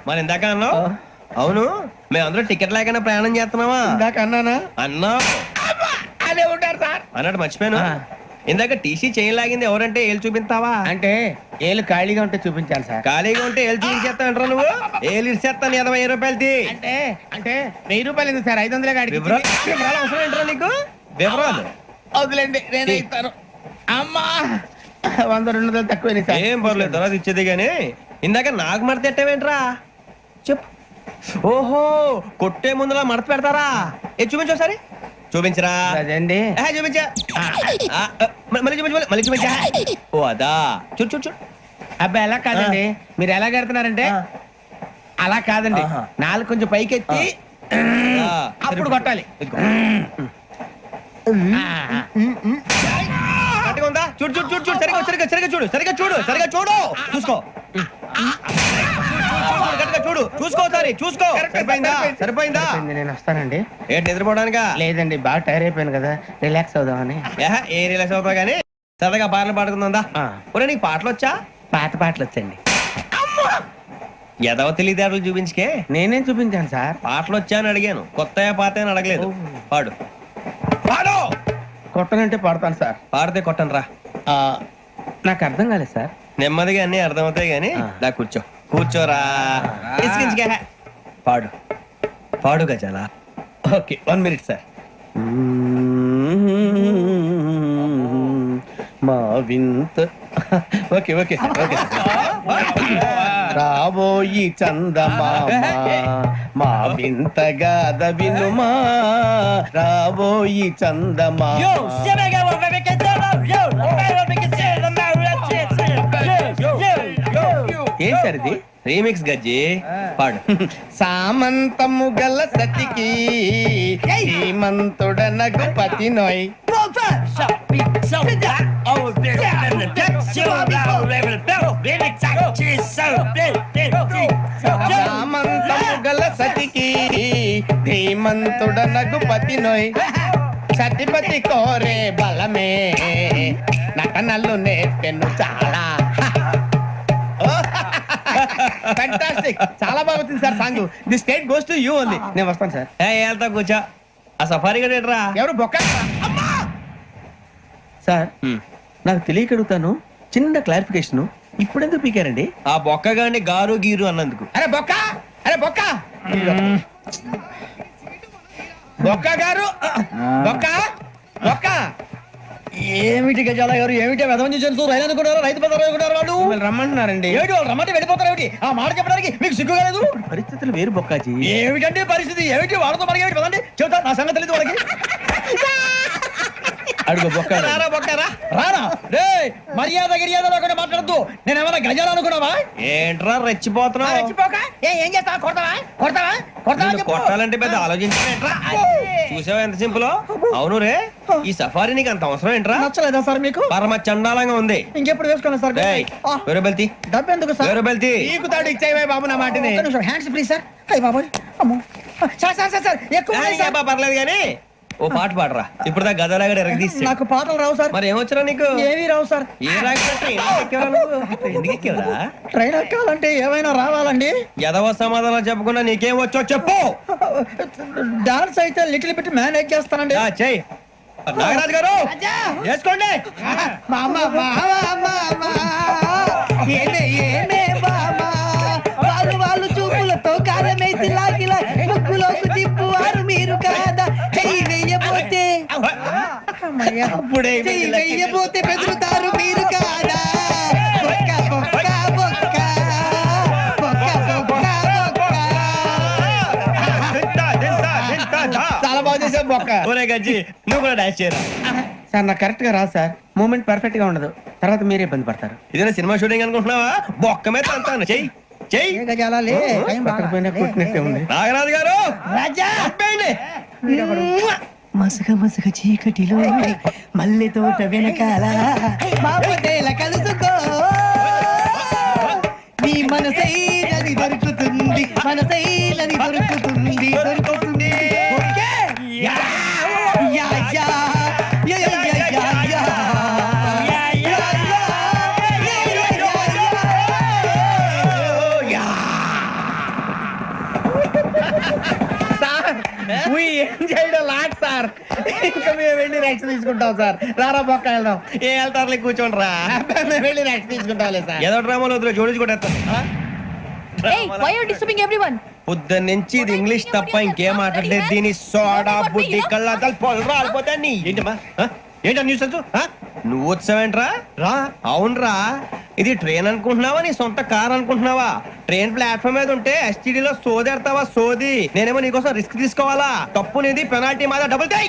మరి ఇందాక అన్నావు అవును మేమందరూ టికెట్ లేకుండా ప్రయాణం చేస్తున్నావా? ఇందాక అన్నానా? అన్నావు. అదే ఉంటారు సార్ అన్నట్టు మర్చిపోయాను. ఇందాక టీసీ చైన్ లాగింది ఎవరంటే ఏళ్ళు చూపిస్తావా? అంటే ఏళ్ళు ఖాళీగా ఉంటే చూపించాలి సార్. ఖాళీగా ఉంటే ఏళ్ళు చూపించేస్తానంటారా నువ్వు? ఏళ్ళు ఇచ్చేస్తాను 20 రూపాయలు తీ. అంటే అంటే 1000 రూపాయలు ఎందుకు సార్? 500 గాడికి వివరాలు అవసరం ఏంటరా నీకు? వివరాలు వదిలేండి, నేనే ఇస్తాను. అమ్మా 100-200 తక్కువ సార్. ఏం పర్లేదు, తర్వాత ఇచ్చేది గానీ ఇందాక నాకు మడత ఎట్టవేంట్రా చెప్పు. ఓహో కొట్టే ముందులా మడత పెడతారా? ఏ చూపించు ఒకసారి. చూపించరా? అదండి చూపించా. మళ్ళీ చూపించు, మళ్ళీ చూపించా. ఓ అదా, చూడు చూడు చూడు. అబ్బాయి ఎలా కాదండి, మీరు ఎలా కడుతున్నారంటే అలా కాదండి. నాలుగు కొంచెం పైకెత్తి అప్పుడు కొట్టాలి. గట్టిగా ఉందా? చూడు చూడు చూడు చూడు, సరిగా సరిగా సరిగా చూడు, సరిగా చూడు, సరిగా చూడు, చూసుకో. గట్టిగా చూడు, చూసుకో, సరే చూసుకో. సరిపోయిందా? సరిపోయిందా? నేను వస్తానండి. ఏంటి నిద్రపోవడానికా? లేదండి, బాగా టైర్ అయిపోయాను కదా, రిలాక్స్ అవుదామని. ఏ రిలాక్స్ అవుతావు కానీ సరదాగా పాటలు పాడుకుందా? ఒరే నీకు పాటలు వచ్చా? పాత పాటలు వచ్చండి. ఎదవ తెలివితేటలు చూపించుకే. నేనేం చూపించాను సార్? పాటలు వచ్చా అని అడిగాను, కొత్త పాత అని అడగలేదు. పాడు పాడు. కొట్టనంటే పాడతాను సార్. పాడితే కొట్టను రా. నాకు అర్థం కాలేదు సార్. నెమ్మదిగా అన్ని అర్థమవుతాయి గానీ దా కూర్చో. కూర్చోరా. పాడు పాడు గజాల. Okay 1 minute sir. మా వింత ఓకే ఓకే ఓకే రాబోయి చందమామ మా వింత గాథ వినుమా, రాబోయి చందమామ. ఏం సార్ ఇది? రీమిక్స్ గజ్జి. పాడు. సామంతము గల సతికి హేమంతుడనగు పతి నోయ్. సామంతము గల సతికి శ్రీమంతుడ నగు పతి నోయ్ సతిపతి కోరే బలమే నటనలు నేర్పెను చాలా. ఫ్యాంటాస్టిక్, చాలా బాగా వచ్చింది sir song. The state goes to you only. నేను వస్తాను సార్. వెళ్తా కూర్చో. ఆ సఫారీ గడేట్రా ఎవరు బొక్క? సార్ నాకు తెలియక అడుగుతాను, చిన్న క్లారిఫికేషన్. ఇప్పుడెందుకు పీకారండి? ఆ బొక్క గాని గారు గీరు అన్నందుకు. అరే బొక్క, అరే బొక్క, బొక్క గారు, బొక్క బొక్క. ఏమిటి గజాల గారు, ఏమిటి వెదవం చూసారు? రైలు అనుకున్నారు, రైతు బజార్ అనుకున్నారు. వాళ్ళు మిమ్మల్ని రమ్మంటున్నారండి. ఏమిటి వాళ్ళు రమ్మంటే వెళ్ళిపోతారు? ఏమిటి ఆ మాట చెప్పడానికి మీకు సిగ్గు కాలేదు? పరిస్థితులు వేరు బొక్కాజీ. ఏమిటంటే పరిస్థితి ఏమిటి? వాళ్ళతో మనకి ఏమిటి పదండి, చెబుతా నా సంగతి తెలియదు వాళ్ళకి. అడుగు బొక్క. రారా బొక్క రా. రానా రే, మర్యాద గిర్యాద లేకుండా మాట్లాడద్దు. నేను ఏమైనా గజాలు అనుకున్నావా? ఏంట్రా రెచ్చిపోతున్నావు? రెచ్చిపోక ఏం చేస్తావా? కొడతావా కొడతావా కొడతావా నిన్ను చెప్పు. కొట్టాలంటే పెద్ద ఆలోచించా. చూసావా ఎంత సింపుల్? అవును రే, ఈ సఫారీ నీకు అంత అవసరం ఏంట్రా? నచ్చలేదా సార్ మీకు? పరమ చండాలంగా ఉంది. ఇంకెప్పుడు వేసుకోండి సార్. వేరే బెల్తి, డబ్బు ఎందుకు సార్? వేరే బెల్తి. నీకు తాడు ఇచ్చాయి బాబు నా మాటని. Hands free sir. అయ్యి బాబోయ్, అమ్మో. సార్ సార్ సార్ సార్ ఎక్కువ ఉన్నాయి సార్. పర్లేదు కానీ ఓ పాట పాడరా. ఇప్పుడు దా గదలాగడ ఎరగదీసి. నాకు పాటలు రావు సార్. మరి ఏమొచ్చరా నీకు? ఏమీ రావు సార్. ఏ రాకపోతే ఎందుకు ఎక్కేవరా? ట్రైన్ ఎక్కాలంటే ఏమైనా రావాలండి. ఎదవ సమాధానం చెప్పకుండా నీకేం వచ్చో చెప్పు. డాన్స్ అయితే లిటిల్ బిట్ మేనేజ్ చేస్తానండి. చెయ్యి నాగరాజు గారు, వేసుకోండి. మామ మామ మామ ఏమే ఏమే మామ, వాళ్ళు చూపులతో కారమేసి లాగిలా ముక్కులోకి తిప్పువారు మీరు కాదా? చెయ్యి వెయ్యబోతే చెయ్యి వెయ్యబోతే బెదురుతారు మీరు కాదా? బొక్క బొక్క బొక్క బొక్క బొక్క బొక్క. చాలా బాగా చేసావు బొక్క. ఒరే గజ్జి, నువ్వు కూడా డాన్స్ చేయరా. సార్ నాకు కరెక్ట్ గా రాదు సార్. మూమెంట్ పర్ఫెక్ట్ గా ఉండదు, తర్వాత మీరే ఇబ్బంది పడతారు. ఇదేనా సినిమా షూటింగ్ అనుకుంటున్నావా? బొక్క మీద అంటాను. చెయ్యి చెయ్యి. గజాలే పక్కన పోయినా కొట్టినట్టే ఉంది. నాగరాజు గారు రాజా చంపేయండి. మసక మసక చీకటిలో మల్లె తోట వెనకాల బాపతేల కలుసుకో, నీ మనసైనది దొరుకుతుంది, మనసైనది దొరుకుతుంది, దొరుకుతుంది. Okay? Yeah yeah yeah yeah yeah yeah yeah yeah. Sir ఇంకా మేము వెళ్ళి రెక్స్ తీసుకుంటాం సార్. రారా బొక్క వెళ్దాం. ఏ వెళ్తారులే, కూర్చోండి రా. మేము వెళ్ళి రెక్స్ తీసుకుంటాంలే సార్. ఏదో డ్రామాలో వద్దు, జోడించుకుంటా. Hey, why are you disturbing everyone? పొద్దున్న నుంచి ఇది ఇంగ్లీష్ తప్ప ఇంకేం మాట్లాడలేదు. దీని సోడా బుద్ధి కళ్ళ పొలరా ఆడిపోతా. నీ ఏంటమ్మా ఏంటా న్యూస్ నువ్వు వచ్చావేంట్రా? రా. అవునరా, ఇది ట్రైన్ అనుకుంటున్నావా నీ సొంత కార్ అనుకుంటున్నావా? ట్రైన్ ప్లాట్ఫామ్ మీద ఉంటే STD లో సోదేడతావా సోది? నేనేమో నీకోసం రిస్క్ తీసుకోవాలా? తప్పు నీది, పెనాల్టీ మాదా, డబుల్ టై.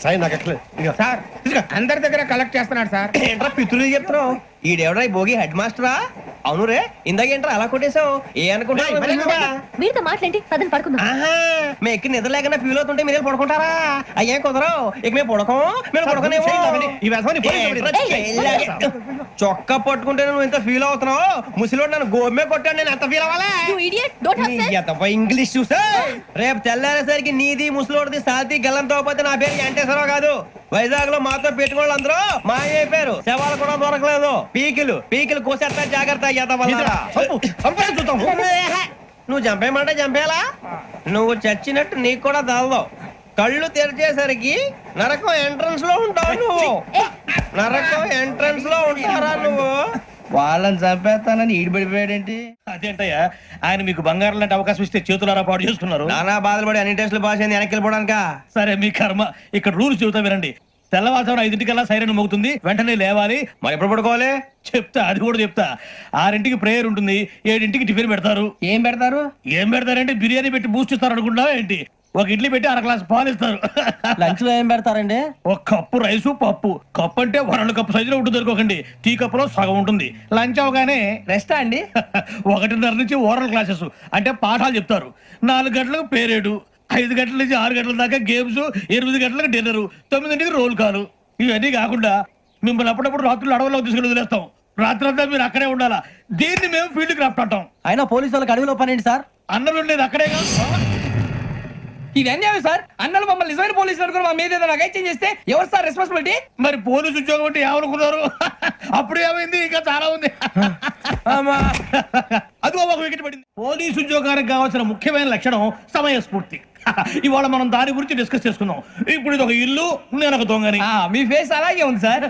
సార్ అందరి దగ్గర కలెక్ట్ చేస్తున్నాడు సార్. ఏంట్రా పితులు చెప్తున్నావు? ఈడెవడ్రా ఈ భోగి హెడ్ మాస్టరా? అవును రే, ఇందాకేంట్రా అలా కొట్టేశావు? ఏ అనుకుంటున్నావు? మీరుతో మాట్లాడి పదని పడుకుందాం. మేము ఎక్కి నిద్ర లేకుండా ఫీల్ అవుతుంటే మీరు పడుకుంటారా? అయ్యే కుదరవు. ఇక మేము పడకం, మేము పడకనేమో. చొక్కా పట్టుకుంటే నువ్వు ఎంత ఫీల్ అవుతున్నావు? ముసలివాడు నన్ను గోమే కొట్టాడు, నేను ఎంత ఫీల్ అవ్వాలా? You idiot, don't have sense. English చూసా రేపు తెల్లారేసరికి నీది ముసలోడిది సాతి గల్లంతో పోతే నా పేరు వెంకటేశ్వరరావు కాదు. వైజాగ్ లో మాతో పెట్టుకోళ్ళు అందరూ మాయైపోయారు. శవాలు కూడా దొరకలేదు. పీకిలు కోసేస్తా, జాగ్రత్త. నువ్వు చంపేయమంటే చంపేలా? నువ్వు చచ్చినట్టు నీకు కూడా తగదు. కళ్ళు తెరిచేసరికి నరకం ఎంట్రన్స్ లో ఉంటావు నువ్వు. నరకం ఎంట్రన్స్ లో ఉంటారా నువ్వు? వాళ్ళని చంపేస్తానని ఈడిపడిపోయాడేంటి? అదేంటయ్యా, ఆయన మీకు బంగారం లాంటి అవకాశం ఇస్తే చేతులారా పాటు చేసుకున్నారు. నానా బాధలు పడి అన్ని టెస్టులు పాస్ అయింది, వెనక్కి వెళ్ళిపోవడానికా? సరే మీ కర్మ. ఇక్కడ రూల్స్ చెబుతా వినండి. తెల్లవారుజామున 5 సైరన్ మోగుతుంది, వెంటనే లేవాలి. మరి ఎప్పుడు పడుకోవాలి? చెప్తా, అది కూడా చెప్తా. 6 ప్రేయర్ ఉంటుంది, 7 టిఫిన్ పెడతారు. ఏం పెడతారు? ఏం పెడతారంటే బిర్యానీ పెట్టి బూస్ట్ ఇస్తారు అనుకుంటావా ఏంటి? ఒక ఇడ్లీ పెట్టి 1 గ్లాస్ పాలు ఇస్తారు. లంచ్ లో ఏం పెడతారండి? ఒక కప్పు రైసు, పప్పు. కప్పు అంటే 2 కప్పు సైజులో ఉంటుంది అనుకోకండి. టీ కప్పులో సగం ఉంటుంది. లంచ్ అవగానే రెస్టా అండి? 1:30 నుంచి ఓరల్ క్లాసెస్ అంటే పాఠాలు చెప్తారు. 4 గంటలకు పేరేడు, 5 గంటల నుంచి 6 గంటల దాకా గేమ్స్, 8 గంటలకు డిన్నర్, 9 రోల్ కాలు. ఇవన్నీ కాకుండా మిమ్మల్ని అప్పుడప్పుడు రాత్రులు అడవుల్లో తీసుకుని వదిలేస్తాం. రాత్రి అంతా మీరు అక్కడే ఉండాలా. దీన్ని మేము ఫీల్డ్ క్రాఫ్ట్ అంటాం. అయినా పోలీసు వాళ్ళకి అడవిలో పని ఏంటి సార్? అన్నం ఉండేది అక్కడే కాదు. ఇది అన్యాయం సార్. అన్నలు మమ్మల్ని నిజమైన పోలీసులు అనుకుని మా మీద ఏదైనా అగైత్యం చేస్తే ఎవరు సార్ రెస్పాన్సిబిలిటీ? మరి పోలీసు ఉద్యోగం అంటే ఏమనుకున్నారు? అప్పుడు ఏమైంది? ఇంకా చాలా ఉంది. అదిగో ఒక వికెట్ పడింది. పోలీసు ఉద్యోగానికి కావాల్సిన ముఖ్యమైన లక్షణం సమయస్ఫూర్తి. ఇవాళ మనం దాని గురించి డిస్కస్ చేసుకుందాం. ఇప్పుడు ఇది ఒక ఇల్లు, నేను ఒక దొంగని. మీ ఫేస్ అలాగే ఉంది సార్.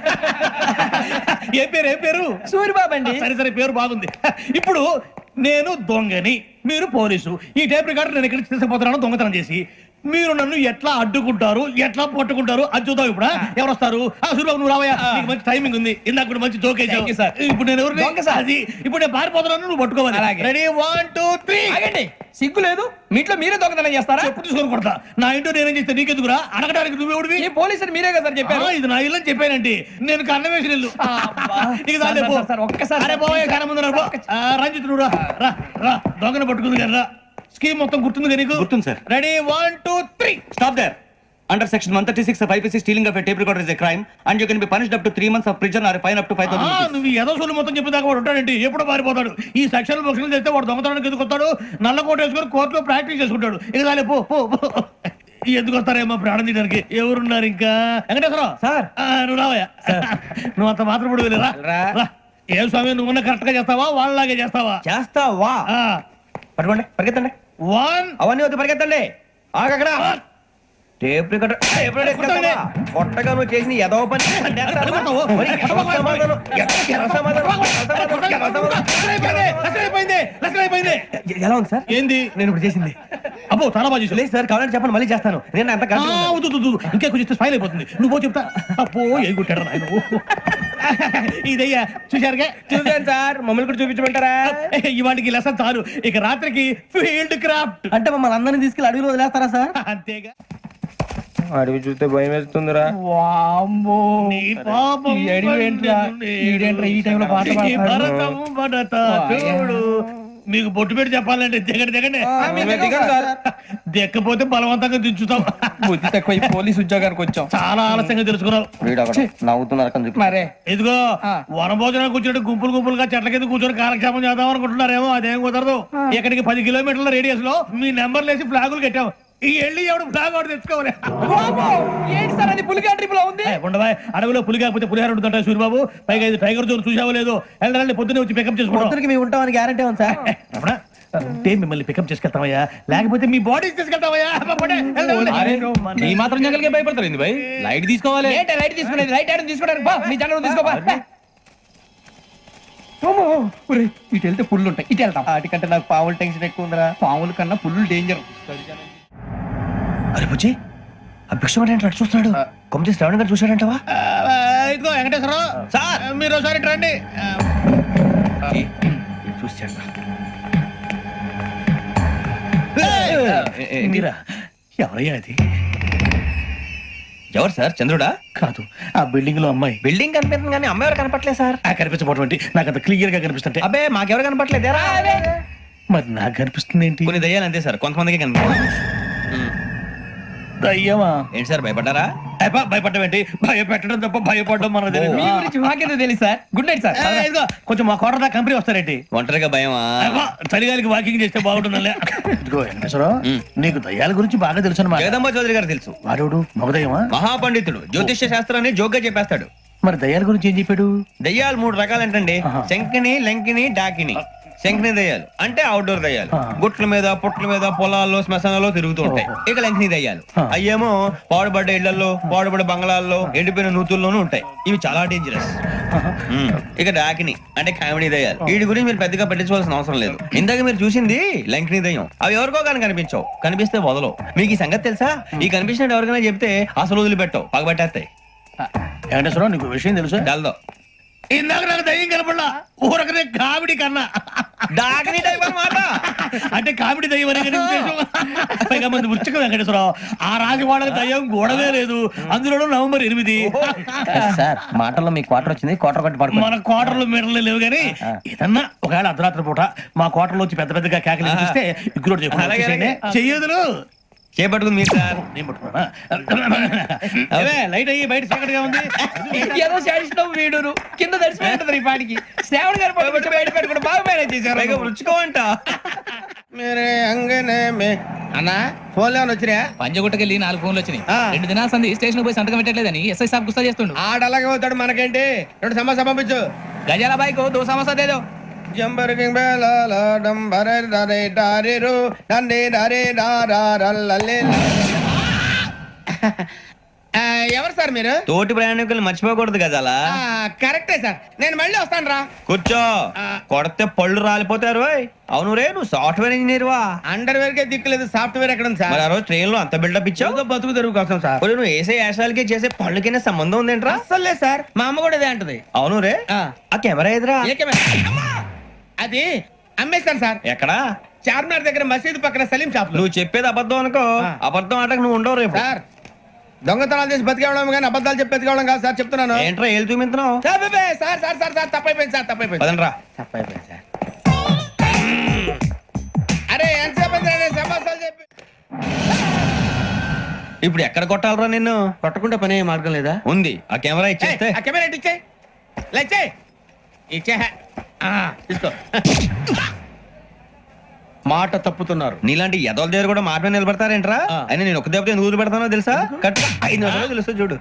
ఏ పేరు? సూరిబాబు అండి. సరే పేరు బాగుంది. ఇప్పుడు నేను దొంగని, మీరు పోలీసు. ఈ టైప్ రికార్డు నేను ఎక్కడికి తీసుకుపోతున్నాను దొంగతనం చేసి. మీరు నన్ను ఎట్లా అడ్డుకుంటారు, ఎట్లా పట్టుకుంటారు అది చూద్దాం. ఇప్పుడు ఎవరు వస్తారు? సూరిబాబు నువ్వు రావయ్యా, నీకు మంచి టైమింగ్ ఉంది. ఇందాక కూడా మంచి జోక్ వేసావు సార్. ఇప్పుడు నేను ఎవరు? అది ఇప్పుడు నేను పారిపోతున్నాను, నువ్వు పట్టుకోవాలి. రెడీ 1 2 3. ఆగండి, సిగ్గు లేదు? మీ ఇంట్లో మీరే దొంగతనం చేస్తారా? ఎప్పుడు తీసుకొని కొడతా. నా ఇంట్లో నేనేం చేస్తే నీకెందుకురా? అడగడానికి నువ్వెవడివి? ఈ పోలీసులు మీరే కదా సార్ చెప్పారు. ఇది నా ఇల్లు అని చెప్పానండి. నేను కన్నం వేసిన ఇల్లు. ఒక్కసారి రంజిత్ నువ్వు రా దొంగను పట్టుకుంది కదా. రా స్కీమ్ మొత్తం గుర్తుంది నీకు? గుర్తుంది sir. Ready 1 2 3. Stop there. Under section 136 of IPC, stealing of a tape recorder is a crime and you can be punished up to 3 months of prison or a fine up to 5,000 rupees. నువ్వు ఏదో సొల్లు మొత్తం చెప్పేదాకా వాడు ఉంటాడండి. ఎప్పుడు పారిపోతాడు. ఈ సెక్షన్ బుక్స్లు చేస్తే వాడు దొంగతనానికి ఎందుకు వస్తాడు? నల్ల కోట వేసుకొని కోర్టులో ప్రాక్టీస్ చేసుకుంటాడు. ఇక చాలే పో. ఎందుకు వస్తారేమో ప్రాణం తీయడానికి. ఎవరున్నారు ఇంకా? వెంకటేశ్వరరావు సార్, నువ్వు రావయ్యా. నువ్వు అంత మాత్రం ఇప్పుడు రా. ఏం స్వామి, నువ్వు కరెక్ట్ గా చేస్తావా వాళ్ళలాగే చేస్తావా? చేస్తావా? పట్టుకోండి, పరిగెత్తండి. 1 అవన్నీ వద్దు, పరిగెత్తండి. ఆగక్కడ టేప్ రికార్డర్ కొట్టగా నువ్వు చేసిన ఏదో పని. ఎలా ఉంది సార్? ఏంది నేను ఇప్పుడు చేసింది? అబ్బో చాలా బాగా చేసి. లేదు సార్, కావాలంటే చెప్పండి, మళ్ళీ చేస్తాను. నేను అంత ఇంకే కొంచెం స్మైల్ అయిపోతుంది. నువ్వు చెప్తా. అబ్బో ఏ కుట్టాడు ఆయన. ఇదయ్యా చూశారుగా? చూసాను సార్, మమ్మల్ని కూడా చూపించమంటారా? ఇవాటికి లెసన్ చాలు. ఇక రాత్రికి ఫీల్డ్ క్రాఫ్ట్. అంటే మమ్మల్ని అందరినీ తీసుకెళ్ళి అడవిలో వదిలేస్తారా సార్? అంతేగా. అడవి చూస్తే భయం వేస్తుందిరా. మీకు బొట్టు పెట్టి చెప్పాలంటే దిగండి. దిక్కపోతే బలవంతంగా దించుతాం. బుద్ధి తక్కువ పోలీసు ఉద్యోగానికి వచ్చాం. చాలా ఆలస్యంగా తెలుసుకున్నావు. నవ్వుతున్నారు. మరే ఇదిగో వనభోజనం కూర్చొని గుంపులుగా చెట్ల కింద కూర్చొని కాలక్షేపం చేద్దాం అనుకుంటున్నారేమో. అదేం కుదరదు. ఇక్కడికి 10 కిలోమీటర్ల రేడియస్ లో మీ నెంబర్లు వేసి ఫ్లాగులు కట్టాం. ఈ వెళ్ళి ఎవడు ఫ్లాగ్ ఒకటి తెచ్చుకోవాలి. ఏంటి సార్ అది? పులిగా ట్రిప్ లో ఉంది. ఉండవా, అడవిలో పులి కాకపోతే పులిహార ఉంటుంటాయి సూరిబాబు. పైగా ఇది టైగర్ జోన్ చూసావో లేదో. వెళ్ళాలి, పొద్దున్నే వచ్చి పికప్ చేసుకుంటాం. మేము ఉంటామని గ్యారంటీ ఉంది సార్. అంటే మిమ్మల్ని పికప్ చేసుకెళ్తావయ్యా, లేకపోతే మీ బాడీ తీసుకెళ్తావయ్యా. ఈ మాత్రం జంగల్కే భయపడతారు ఏంది భయ్? లైట్ తీసుకోవాలి. ఏంటి లైట్ తీసుకునేది? లైట్ ఐటమ్ తీసుకోవడానికి బా, మీ జంగల్ తీసుకోవా. ఇటు వెళ్తే పుల్లు ఉంటాయి, ఇటు వెళ్తాం. వాటికంటే నాకు పావులు టెన్షన్ ఎక్కువ ఉందిరా. పాముల కన్నా పుల్లు డేంజర్. అరే బుజ్జి, ఆ భిక్షం అంటే చూస్తున్నాడు. కొమ్మ శ్రావణ్ గారు చూశాడంటవా? ఇదిగో వెంకటేశ్వరరావు సార్, మీరు ఒకసారి రండి. చూశాడు. మీరా? ఎవరయ్యా అది? ఎవరు సార్? చంద్రుడా? కాదు, ఆ బిల్డింగ్ లో అమ్మాయి. బిల్డింగ్ కనిపిస్తుంది కానీ అమ్మాయి ఎవరు కనపట్లేదు సార్. కనిపించబోటువంటి నాకు అంత క్లియర్ గా కనిపిస్తుంటే. అబ్బే మాకెవరు కనపట్లేదేరా? మరి నాకు కనిపిస్తుంది ఏంటి? కొన్ని దయ్యాలు అంతే సార్, కొంతమందికి కనిపిస్తుంది. దయ్యమా? ఏంటి సార్ భయపడ్డారా? భయపడ్డం ఏంటి? భయపెట్టడం తప్ప భయపడడం మనకు తెలియదు. మీ గురించి మాకేదో తెలుసు సార్. Good night sir. ఇదిగో కొంచెం మా కోట దాకా కంపెనీ వస్తారేంటి? ఒంటరిగా భయమా? చలిగాలికి వాకింగ్ చేస్తే బాగుంటుందిలే. ఇదిగో వెంకటేశ్వరరావు, నీకు దయ్యాల గురించి బాగా తెలుసు అన్నమాట. జగదంబ చౌదరి గారు తెలుసు. వాడు మగదయ్యమా? మహాపండితుడు, జ్యోతిష్య శాస్త్రాన్ని జోగ్గా చెప్పేస్తాడు. మరి దయ్యాల గురించి ఏం చెప్పాడు? దయ్యాలు 3 రకాలంటండి. శంకిని, లంకిని, డాకిని. శంకిని దయ్యాలు అంటే అవుట్డోర్ దయ్యాలు. గుట్ల మీద, పుట్ల మీద, పొలాల్లో, శ్మశానాల్లో తిరుగుతూ ఉంటాయి. ఇక లంకిని దయ్యాలు అయ్యేమో పాడుబడ్డ ఇళ్లలో, పాడుబడ్డ బంగ్లాల్లో, ఎండిపోయిన నూతుల్లోనూ ఉంటాయి. ఇవి చాలా డేంజరస్. ఇక డాకిని అంటే కామెడీ దయ్యాలు. వీటి గురించి మీరు పెద్దగా పట్టించుకోవాల్సిన అవసరం లేదు. ఇందాక మీరు చూసింది లంకిని దయ్యం. అవి ఎవరికో కానీ కనిపించవు, కనిపిస్తే వదలవు. మీకు ఈ సంగతి తెలుసా? ఈ కనిపించినట్టు ఎవరికైనా చెప్తే అసలు వదిలిపెట్టవు, పగబట్టేస్తాయి. వెంకటేశ్వరరావు, నీకు విషయం తెలుసా? డల్దో ఇందాక నాకు దయ్యం కనపడలా, ఊరకనే కామెడీ కన్నా. డాకిని టైప్ అన్నమాట. అంటే కామెడీ దయ్యం అనే ఉద్దేశం. పైగా మంది వృచ్చిక వెంకటేశ్వరరావు, ఆ రాజు వాళ్ళకి దయ్యం గొడవే లేదు. అందులో నవంబర్ 8. సార్ మాటల్లో మీ క్వార్టర్ వచ్చింది, క్వార్టర్ కట్టి పడుకో. మన క్వార్టర్లు మీటర్లు లేవు కానీ ఏదన్నా ఒకవేళ అర్ధరాత్రి పూట మా క్వార్టర్లో వచ్చి పెద్ద పెద్దగా కేకలు చూస్తే ఇగ్గురు చెయ్యదులు చేపట్టుకుంది మీరు సార్. నేను పట్టుకున్నా. లైట్ అయ్యి బయట చీకటిగా ఉంది. ఏదో శాడిస్తాం వీడును కింద దర్శనం ఈ పాటికి. శ్రావణ్ గారు పట్టుబట్టి బయట పెట్టుకుంటే బాగా మేనేజ్ చేశారు. రుచుకోమంట మేరే అంగనే మే. అన్నా ఫోన్లో వచ్చినా పంజగుట్టకెళ్ళి 4 ఫోన్లు వచ్చినాయి 2 దినాల సంది స్టేషన్ పోయి సంతకం పెట్టలేదని ఎస్ఐ సాబ్ గుస్తా చేస్తుండు. ఆడలాగే పోతాడు మనకేంటి 2 సమస్య పంపించు గజాల బైక్ 2 సమస్య దేదో. జంబరకింగ్ బేలాల డంబరే డరే డారిరు నందే డరే డారల్లలే. ఎవరు సార్ మీరు? తోటి ప్రయాణికులు మర్చిపోకూడదు గజాలా. కరెక్టే సార్, నేను మళ్ళీ వస్తాను రా. కూర్చో, కొడితే పళ్ళు రాలిపోతారు. అవును రే, నువ్వు సాఫ్ట్వేర్ ఇంజనీర్ వా? అండర్వేర్ కే దిక్కులేదు, సాఫ్ట్వేర్ ఎక్కడ ఉంది సార్? మరి ఆ రోజు ట్రైన్ లో అంత బిల్డప్ ఇచ్చావు. బతుకు తెరుగు కోసం సార్. ఒరేయ్, నువ్వు వేసే యాశాలకి చేసే పళ్ళకైనా సంబంధం ఉందేంట్రా? అస్సలు లేదు సార్, మా అమ్మ కూడా ఇదే అంటది. అవును రే, ఆ కెమెరా ఎదురా? ఏ కెమెరా? అమ్మా! అది అమ్మేస్తాను సార్. ఎక్కడా? చార్మినార్ దగ్గర మసీదు పక్కన సలీం షాప్. నువ్వు చెప్పేది అబద్ధం అనుకో. అబద్ధం ఆటకు నువ్వు ఉండవు రేపు. సార్, దొంగతనాలు చేసి బతికేవడం కానీ అబద్ధాలు చెప్పి బతికేవడం కాదు సార్, చెప్తున్నాను. ఏంట్రా ఏళ్ళు చూపించినావు? Sir sir sir sir sir తప్పైపోయింది సార్, తప్పైపోయింది. పదండ్రా. తప్పైపోయింది సార్. అరే ఎంతసేపు సమస్యలు చెప్పి ఇప్పుడు ఎక్కడ కొట్టాలరా నిన్ను? కొట్టకుండా పని అయ్యే మార్గం లేదా? ఉంది, ఆ కెమెరా ఇచ్చేస్తే. ఆ కెమెరా ఇచ్చే ఇచ్చే తీసుకో. మాట తప్పుతున్నారు. నీలాంటి ఎదల దగ్గర కూడా మాట మీద నిలబడతారేంట్రా? అయినా నేను ఒక దెబ్బతో ఎందుకు పెడతానో తెలుసా? కట్ 5 నిమిషాలు తెలుసు చూడు.